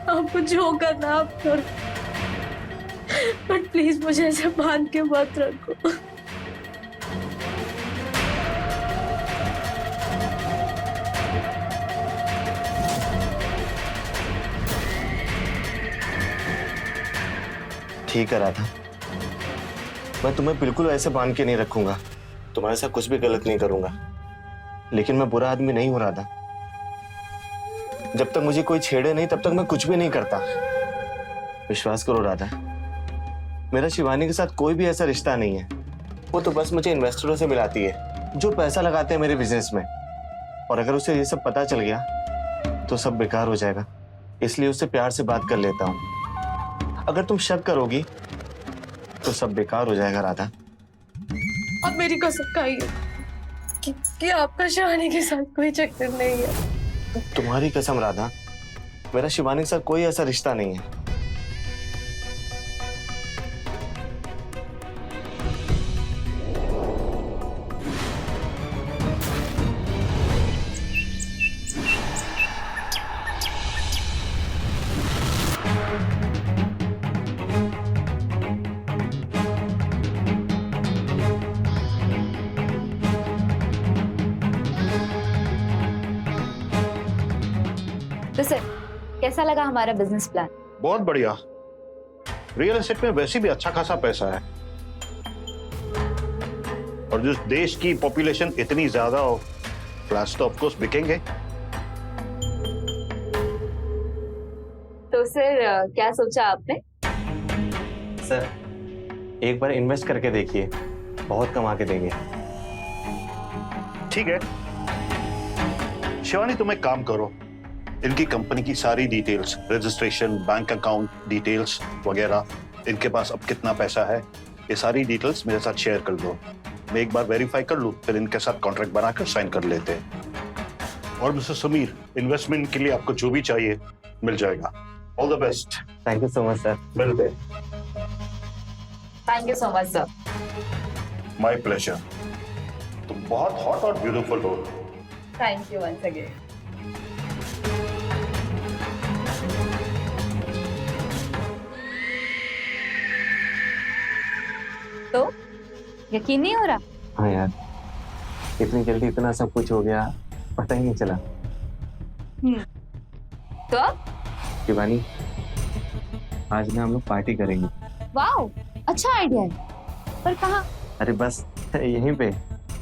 आपको जो करना आप करो, बट प्लीज मुझे ऐसे बांध के मत रखो। ठीक है राधा, मैं तुम्हें बिल्कुल ऐसे बांध के नहीं रखूंगा, तुम्हारे साथ कुछ भी गलत नहीं करूंगा, लेकिन मैं बुरा आदमी नहीं हूं राधा। जब तक मुझे कोई छेड़े नहीं तब तक मैं कुछ भी नहीं करता। विश्वास करो राधा, मेरा शिवानी के साथ कोई भी ऐसा रिश्ता नहीं है। वो तो बस मुझे इन्वेस्टरों से मिलाती है जो पैसा लगाते हैं मेरे बिजनेस में, और अगर उसे ये सब पता चल गया तो सब बेकार हो जाएगा। इसलिए उससे प्यार से बात कर लेता हूँ। अगर तुम शक करोगी तो सब बेकार हो जाएगा राधा। अब मेरी कसम खाइए कि आपका शिवानी के साथ कोई चक्कर नहीं है। तुम्हारी कसम राधा, मेरा शिवानी के साथ कोई ऐसा रिश्ता नहीं है। तो सर, कैसा लगा हमारा बिजनेस प्लान? बहुत बढ़िया। रियल एस्टेट में वैसे भी अच्छा खासा पैसा है, और जिस देश की पॉपुलेशन इतनी ज्यादा हो, फ्लैट्स तो ऑफकोर्स बिकेंगे। तो सर, क्या सोचा आपने? सर, एक बार इन्वेस्ट करके देखिए, बहुत कमा के देंगे। ठीक है शिवानी, तुम एक काम करो, इनकी कंपनी की सारी details, registration, bank account details वगैरह, इनके पास अब कितना पैसा है, ये सारी डिटेल्स मेरे साथ शेयर कर दो। मैं एक बार वेरीफाई कर लूं, फिर इनके साथ कॉन्ट्रैक्ट बनाकर साइन कर लेते हैं। और मिस्टर समीर, इन्वेस्टमेंट के लिए आपको जो भी चाहिए मिल जाएगा। All the best. Thank you so much sir. मिलते हैं। Thank you so much sir. My pleasure. तुम बहुत हॉट और ब्यूटीफुल हो। Thank you once again. तो यकीन नहीं हो रहा? हाँ यार, इतनी जल्दी इतना सब कुछ हो गया, पता ही नहीं चला। तो अब शिवानी, आज ना हम लोग पार्टी करेंगे। वाओ, अच्छा आइडिया है, पर कहाँ? अरे बस यहीं पे,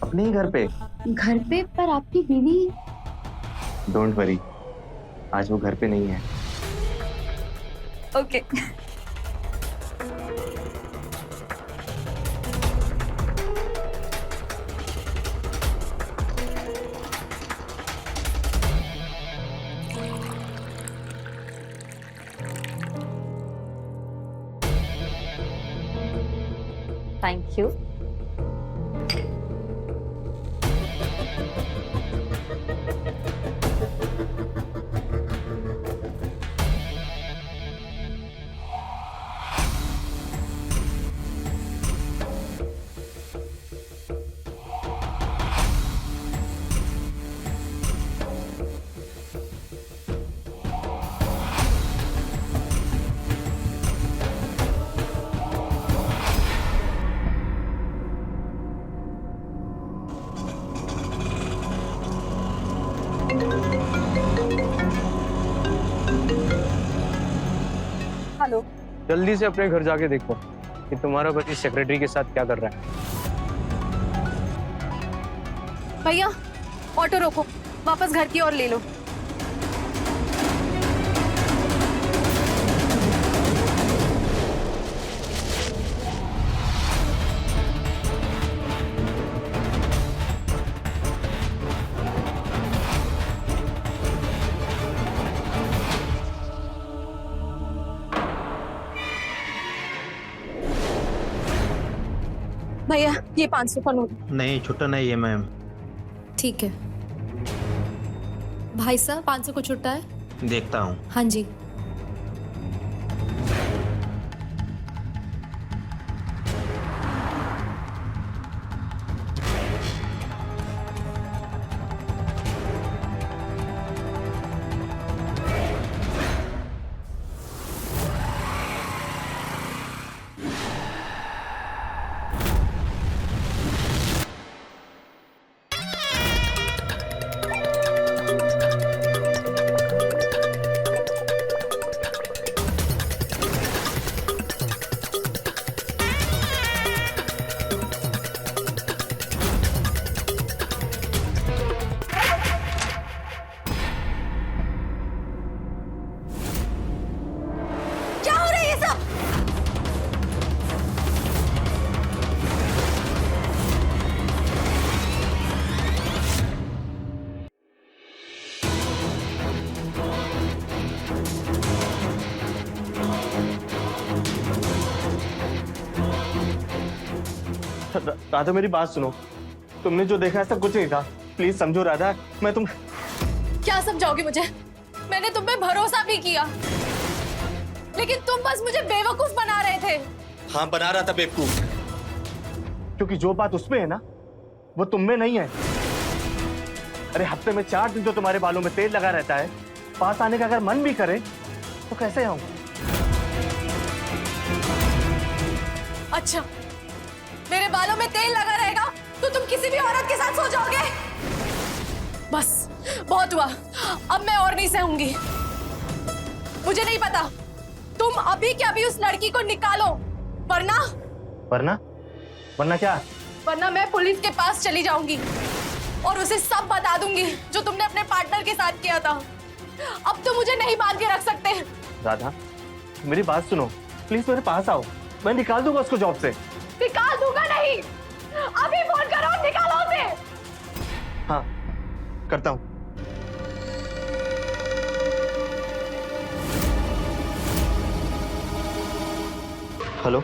अपने ही घर पे। घर पे? पर आपकी बीवी? डोंट वरी, आज वो घर पे नहीं है। ओके। Thank you. हेलो। जल्दी से अपने घर जाके देखो कि तुम्हारा पति सेक्रेटरी के साथ क्या कर रहा है। भैया ऑटो रोको, वापस घर की ओर ले लो। भैया ये 500 का नोट। नहीं छुट्टा नहीं है मैम। ठीक है भाई साहब, 500 को छुट्टा है। देखता हूँ। हाँ जी। राधा मेरी बात सुनो, तुमने जो देखा ऐसा कुछ नहीं था। प्लीज समझो राधा, मैं तुम क्या समझाओगे मुझे? मैंने तुम पे भरोसा भी किया, लेकिन तुम बस मुझे बेवकूफ बना रहे थे। हाँ बना रहा था बेवकूफ, क्योंकि जो बात उसमें है ना वो तुम में नहीं है। अरे हफ्ते में 4 दिन जो तुम्हारे बालों में तेल लगा रहता है, पास आने का अगर मन भी करे तो कैसे आऊं? अच्छा मेरे बालों में तेल लगा रहेगा तो तुम किसी भी औरत के साथ सो जाओगे? बस बहुत हुआ, अब मैं और नहीं सहूंगी। मुझे नहीं पता, तुम अभी के अभी उस लड़की को निकालो, वरना वरना वरना क्या? वरना मैं पुलिस के पास चली जाऊंगी और उसे सब बता दूंगी जो तुमने अपने पार्टनर के साथ किया था। अब तो मुझे नहीं बांध के रख सकते। राधा मेरी बात सुनो, प्लीज मेरे पास आओ, मैं निकाल दूंगा उसको जॉब से। निकाल दूंगा नहीं, अभी फोन करो, निकालो उसे। हाँ करता हूँ। हेलो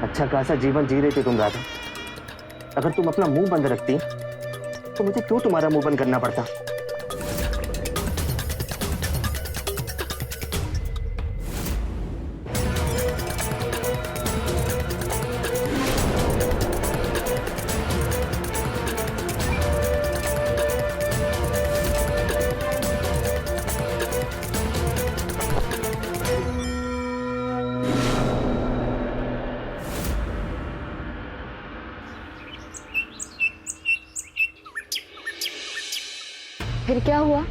अच्छा खासा जीवन जी रही थी तुम राधा। अगर तुम अपना मुंह बंद रखती तो मुझे क्यों तुम्हारा मुंह बंद करना पड़ता? फिर क्या हुआ?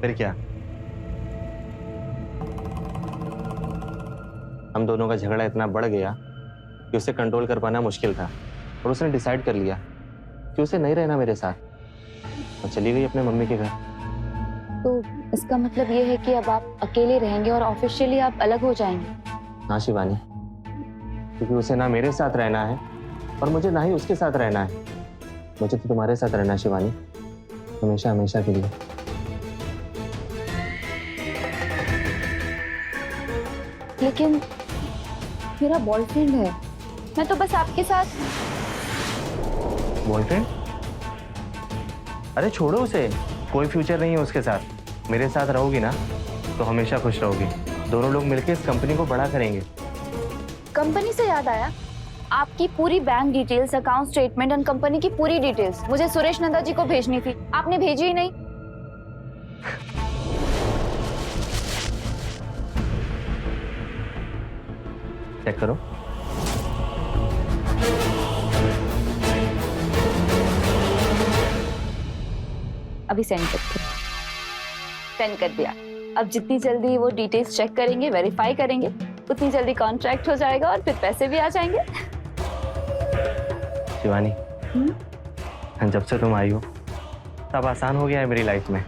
फिर क्या, हम दोनों का झगड़ा इतना बढ़ गया कि उसे कंट्रोल कर पाना मुश्किल था और उसने डिसाइड कर लिया कि उसे नहीं रहना मेरे साथ और चली गई अपने मम्मी के घर। तो इसका मतलब ये है कि अब आप अकेले रहेंगे और ऑफिशियली आप अलग हो जाएंगे? हाँ शिवानी, क्योंकि उसे ना मेरे साथ रहना है और मुझे ना ही उसके साथ रहना है। मुझे तो तुम्हारे साथ रहना है शिवानी, हमेशा हमेशा के लिए। लेकिन मेरा बॉयफ्रेंड है, मैं तो बस आपके साथ। बॉयफ्रेंड? अरे छोड़ो उसे, कोई फ्यूचर नहीं है उसके साथ। मेरे साथ रहोगी ना तो हमेशा खुश रहोगी। दोनों लोग मिलकर इस कंपनी को बड़ा करेंगे। कंपनी से याद आया, आपकी पूरी बैंक डिटेल्स, अकाउंट स्टेटमेंट और कंपनी की पूरी डिटेल्स मुझे सुरेश नंदा जी को भेजनी थी, आपने भेजी ही नहीं। चेक करो। अभी सेंड करते, सेंड कर दिया। अब जितनी जल्दी वो डिटेल्स चेक करेंगे, वेरीफाई करेंगे, उतनी जल्दी कॉन्ट्रैक्ट हो जाएगा और फिर पैसे भी आ जाएंगे। शिवानी, जब से तुम आई हो तब आसान हो गया है मेरी लाइफ में।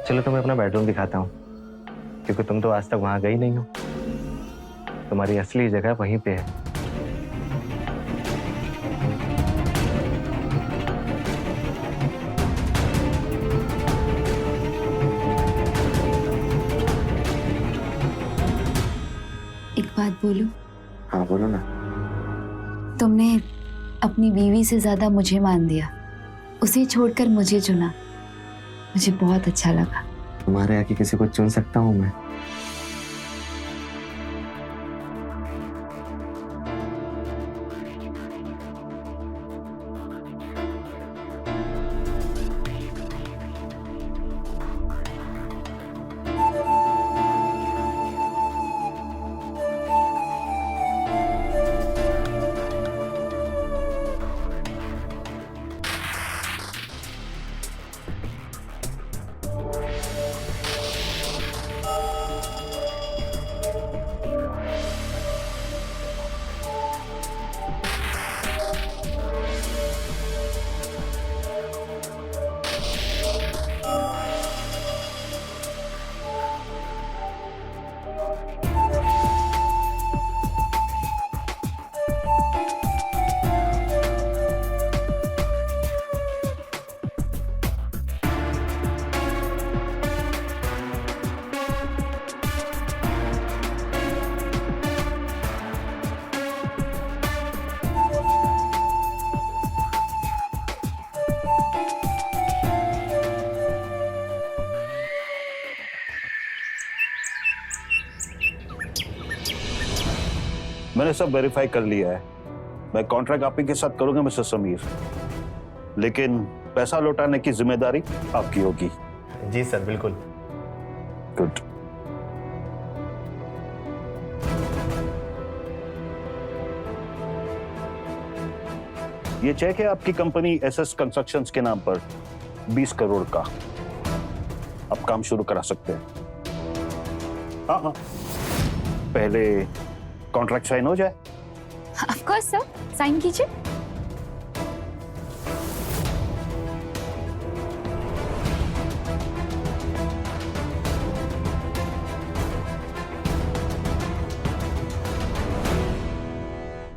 चलो तुम्हें अपना बेडरूम दिखाता हूँ, क्योंकि तुम तो आज तक वहां गई नहीं हो। तुम्हारी असली जगह वहीं पे है। एक बात बोलूं? हाँ बोलो ना। तुमने अपनी बीवी से ज्यादा मुझे मान दिया, उसे छोड़कर मुझे चुना। मुझे बहुत अच्छा लगा। तुम्हारे यहाँ की किसी को चुन सकता हूँ मैं? मैंने सब वेरीफाई कर लिया है। मैं कॉन्ट्रैक्ट आप ही के साथ करूंगा मिस्टर समीर, लेकिन पैसा लौटाने की जिम्मेदारी आपकी होगी। जी सर, बिल्कुल। गुड। ये चेक है आपकी कंपनी एसएस कंस्ट्रक्शंस के नाम पर 20 करोड़ का। अब काम शुरू करा सकते हैं। हाँ, पहले कॉन्ट्रैक्ट साइन हो जाए। ऑफ कोर्स सर, साइन कीजिए।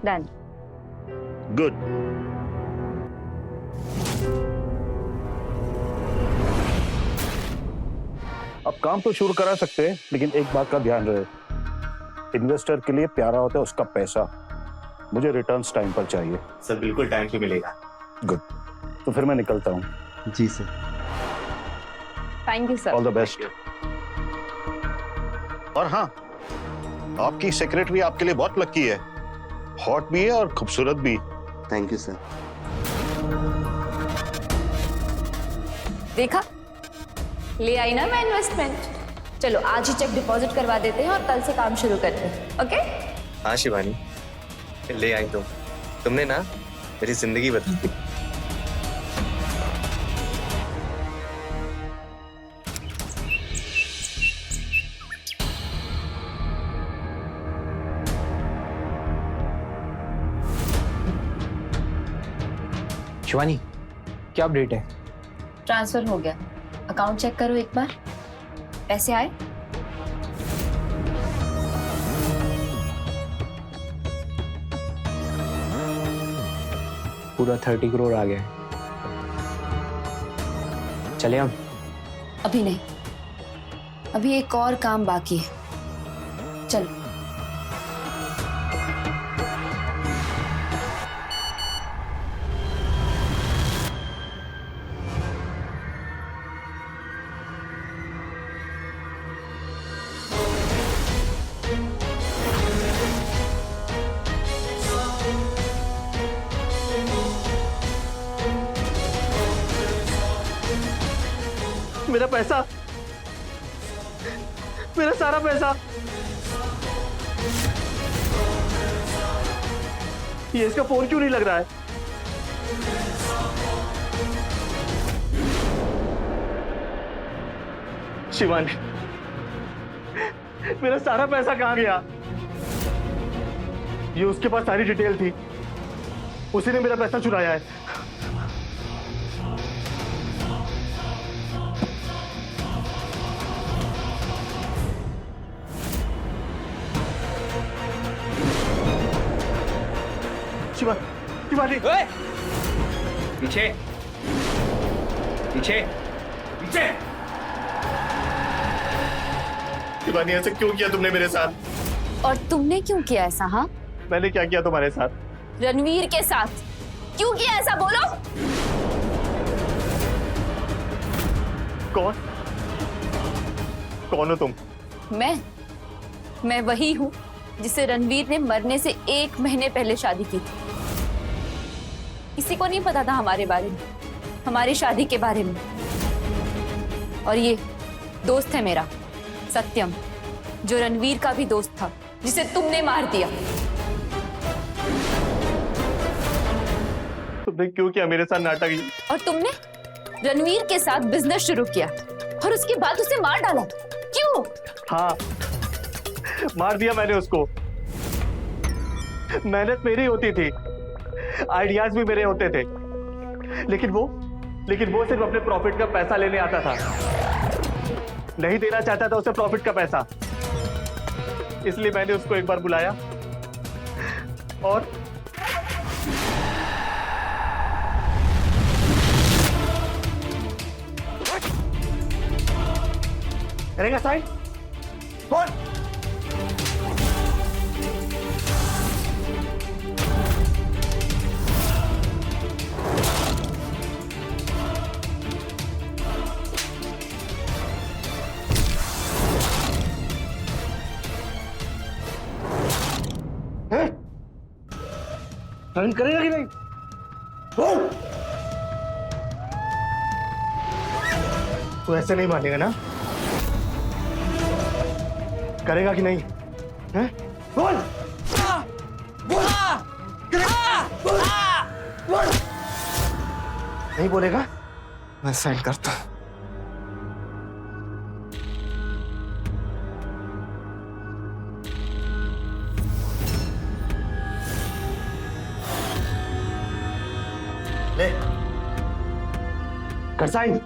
डन। गुड। अब काम तो शुरू करा सकते हैं, लेकिन एक बात का ध्यान रहे, इन्वेस्टर के लिए प्यारा होता है उसका पैसा। मुझे रिटर्न्स टाइम पर चाहिए। सर बिल्कुल टाइम पे मिलेगा। गुड, तो फिर मैं निकलता हूँ। जी sir. Thank you sir. All the best. और हाँ, आपकी सेक्रेटरी आपके लिए बहुत लकी है। हॉट भी है और खूबसूरत भी। Thank you sir. देखा, ले आई ना मैं इन्वेस्टमेंट। चलो आज ही चेक डिपॉजिट करवा देते हैं और कल से काम शुरू करते हैं। ओके? हाँ शिवानी, ले आई तुमने ना मेरी जिंदगी बदल दी। शिवानी, क्या अपडेट है? ट्रांसफर हो गया। अकाउंट चेक करो एक बार। पैसे आए? पूरा 30 करोड़ आ गया। चले हम? अभी नहीं, अभी एक और काम बाकी है। चलो। मेरा पैसा, मेरा सारा पैसा, ये इसका फोन क्यों नहीं लग रहा है? शिवानी, मेरा सारा पैसा कहां गया? ये उसके पास सारी डिटेल थी, उसी ने मेरा पैसा चुराया है। शिवानी, पीछे पीछे पीछे। शिवानी, ऐसे क्यों किया तुमने मेरे साथ? और तुमने क्यों किया ऐसा? हाँ, मैंने क्या किया तुम्हारे साथ? रणवीर के साथ क्यों किया ऐसा? बोलो। कौन कौन हो तुम? मैं वही हूँ जिसे रणवीर ने मरने से 1 महीने पहले शादी की थी। किसी को नहीं पता था हमारे बारे में, हमारी शादी के बारे में। और ये दोस्त है मेरा सत्यम, जो रणवीर का भी दोस्त था, जिसे तुमने मार दिया। तुमने क्यों किया मेरे साथ नाटक? और तुमने रणवीर के साथ बिजनेस शुरू किया और उसके बाद उसे मार डाला। क्यों? हाँ, मार दिया मैंने उसको। मेहनत मेरी होती थी, आइडियाज भी मेरे होते थे, लेकिन वो सिर्फ अपने प्रॉफिट का पैसा लेने आता था, नहीं देना चाहता था उसे प्रॉफिट का पैसा। इसलिए मैंने उसको एक बार बुलाया और करेगा साइड कौन? टर्न करेगा कि नहीं? तू ऐसे नहीं मानेगा ना? करेगा कि नहीं? हैं? बोल! नहीं बोलेगा? मैं साइन करता हूं। ले, कर साइन।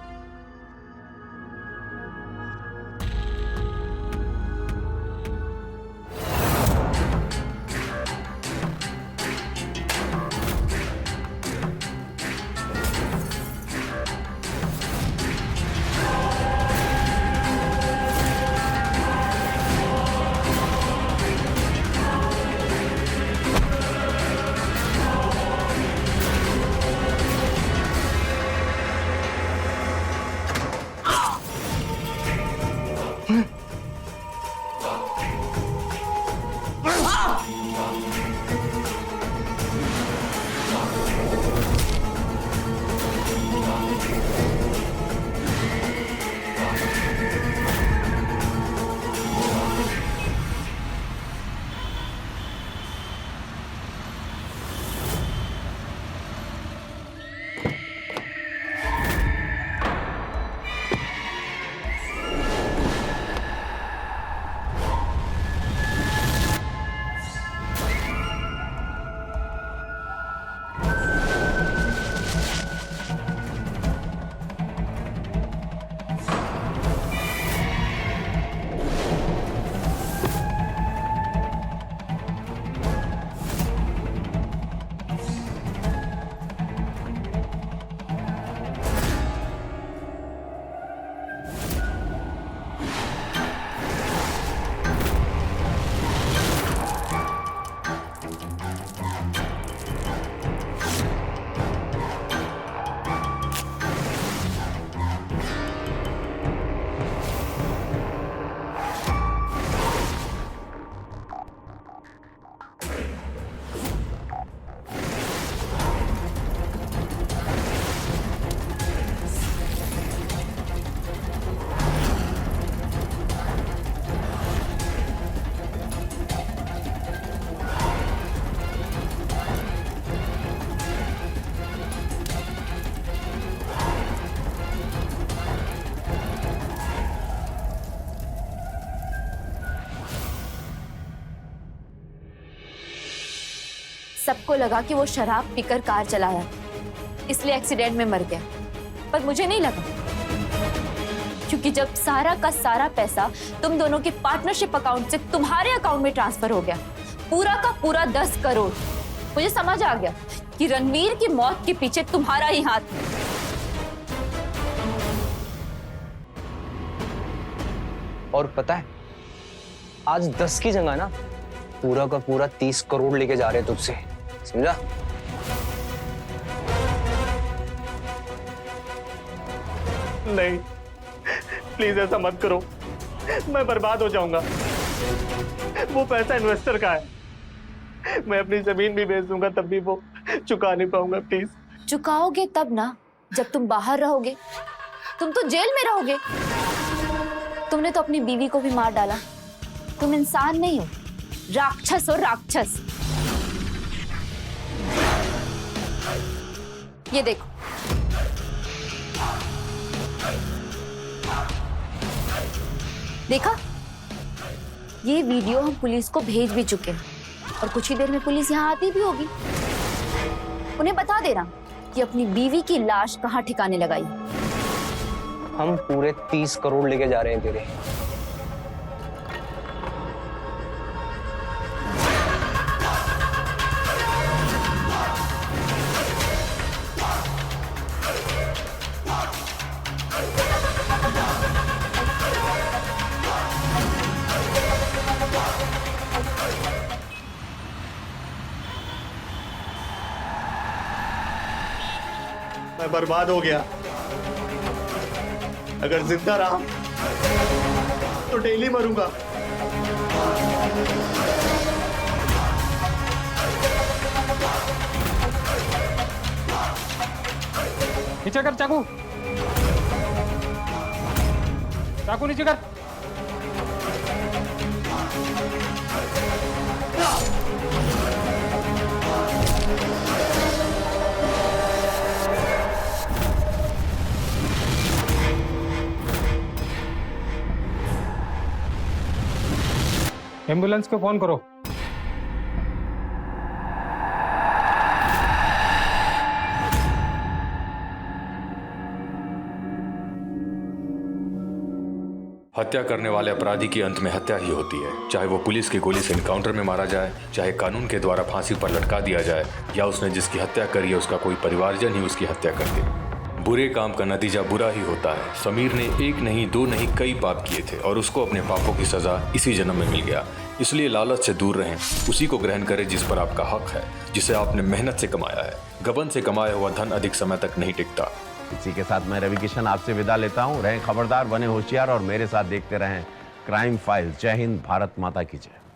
सबको लगा कि वो शराब पीकर कार चलाया, इसलिए एक्सीडेंट में मर गया। पर मुझे नहीं लगा, क्योंकि जब सारा का सारा पैसा तुम दोनों के पार्टनरशिप अकाउंट से तुम्हारे अकाउंट में ट्रांसफर हो गया, पूरा का पूरा 10 करोड़, मुझे समझ आ गया कि रणवीर की मौत के पीछे तुम्हारा ही हाथ है। और पता है, आज 10 की जगह ना पूरा का पूरा 30 करोड़ लेके जा रहे हैं तुझसे, समझा? नहीं, प्लीज ऐसा मत करो, मैं बर्बाद हो जाऊंगा। वो पैसा इन्वेस्टर का है, मैं अपनी जमीन भी बेच दूंगा तब भी वो चुका नहीं पाऊंगा। प्लीज चुकाओगे तब ना, जब तुम बाहर रहोगे। तुम तो जेल में रहोगे। तुमने तो अपनी बीवी को भी मार डाला। तुम इंसान नहीं हो, राक्षस हो, राक्षस। ये देखो, देखा? ये वीडियो हम पुलिस को भेज भी चुके हैं और कुछ ही देर में पुलिस यहाँ आती भी होगी। उन्हें बता देना कि अपनी बीवी की लाश कहाँ ठिकाने लगाई। हम पूरे 30 करोड़ लेके जा रहे हैं तेरे। मैं बर्बाद हो गया। अगर जिंदा रहा तो डेली मरूंगा। नीचे कर चाकू, चाकू नीचे कर। एम्बुलेंस को फोन करो। हत्या करने वाले अपराधी की अंत में हत्या ही होती है, चाहे वो पुलिस की गोली से एनकाउंटर में मारा जाए, चाहे कानून के द्वारा फांसी पर लटका दिया जाए, या उसने जिसकी हत्या करी है उसका कोई परिवारजन ही उसकी हत्या कर दे। बुरे काम का नतीजा बुरा ही होता है। समीर ने एक नहीं, दो नहीं, कई पाप किए थे और उसको अपने पापों की सजा इसी जन्म में मिल गया। इसलिए लालच से दूर रहें, उसी को ग्रहण करें जिस पर आपका हक है, जिसे आपने मेहनत से कमाया है। गबन से कमाया हुआ धन अधिक समय तक नहीं टिकता। इसी के साथ मैं रवि किशन आपसे विदा लेता हूं। रहें खबरदार, बने होशियार और मेरे साथ देखते रहें क्राइम फाइल्स। जय हिंद, भारत माता की जय।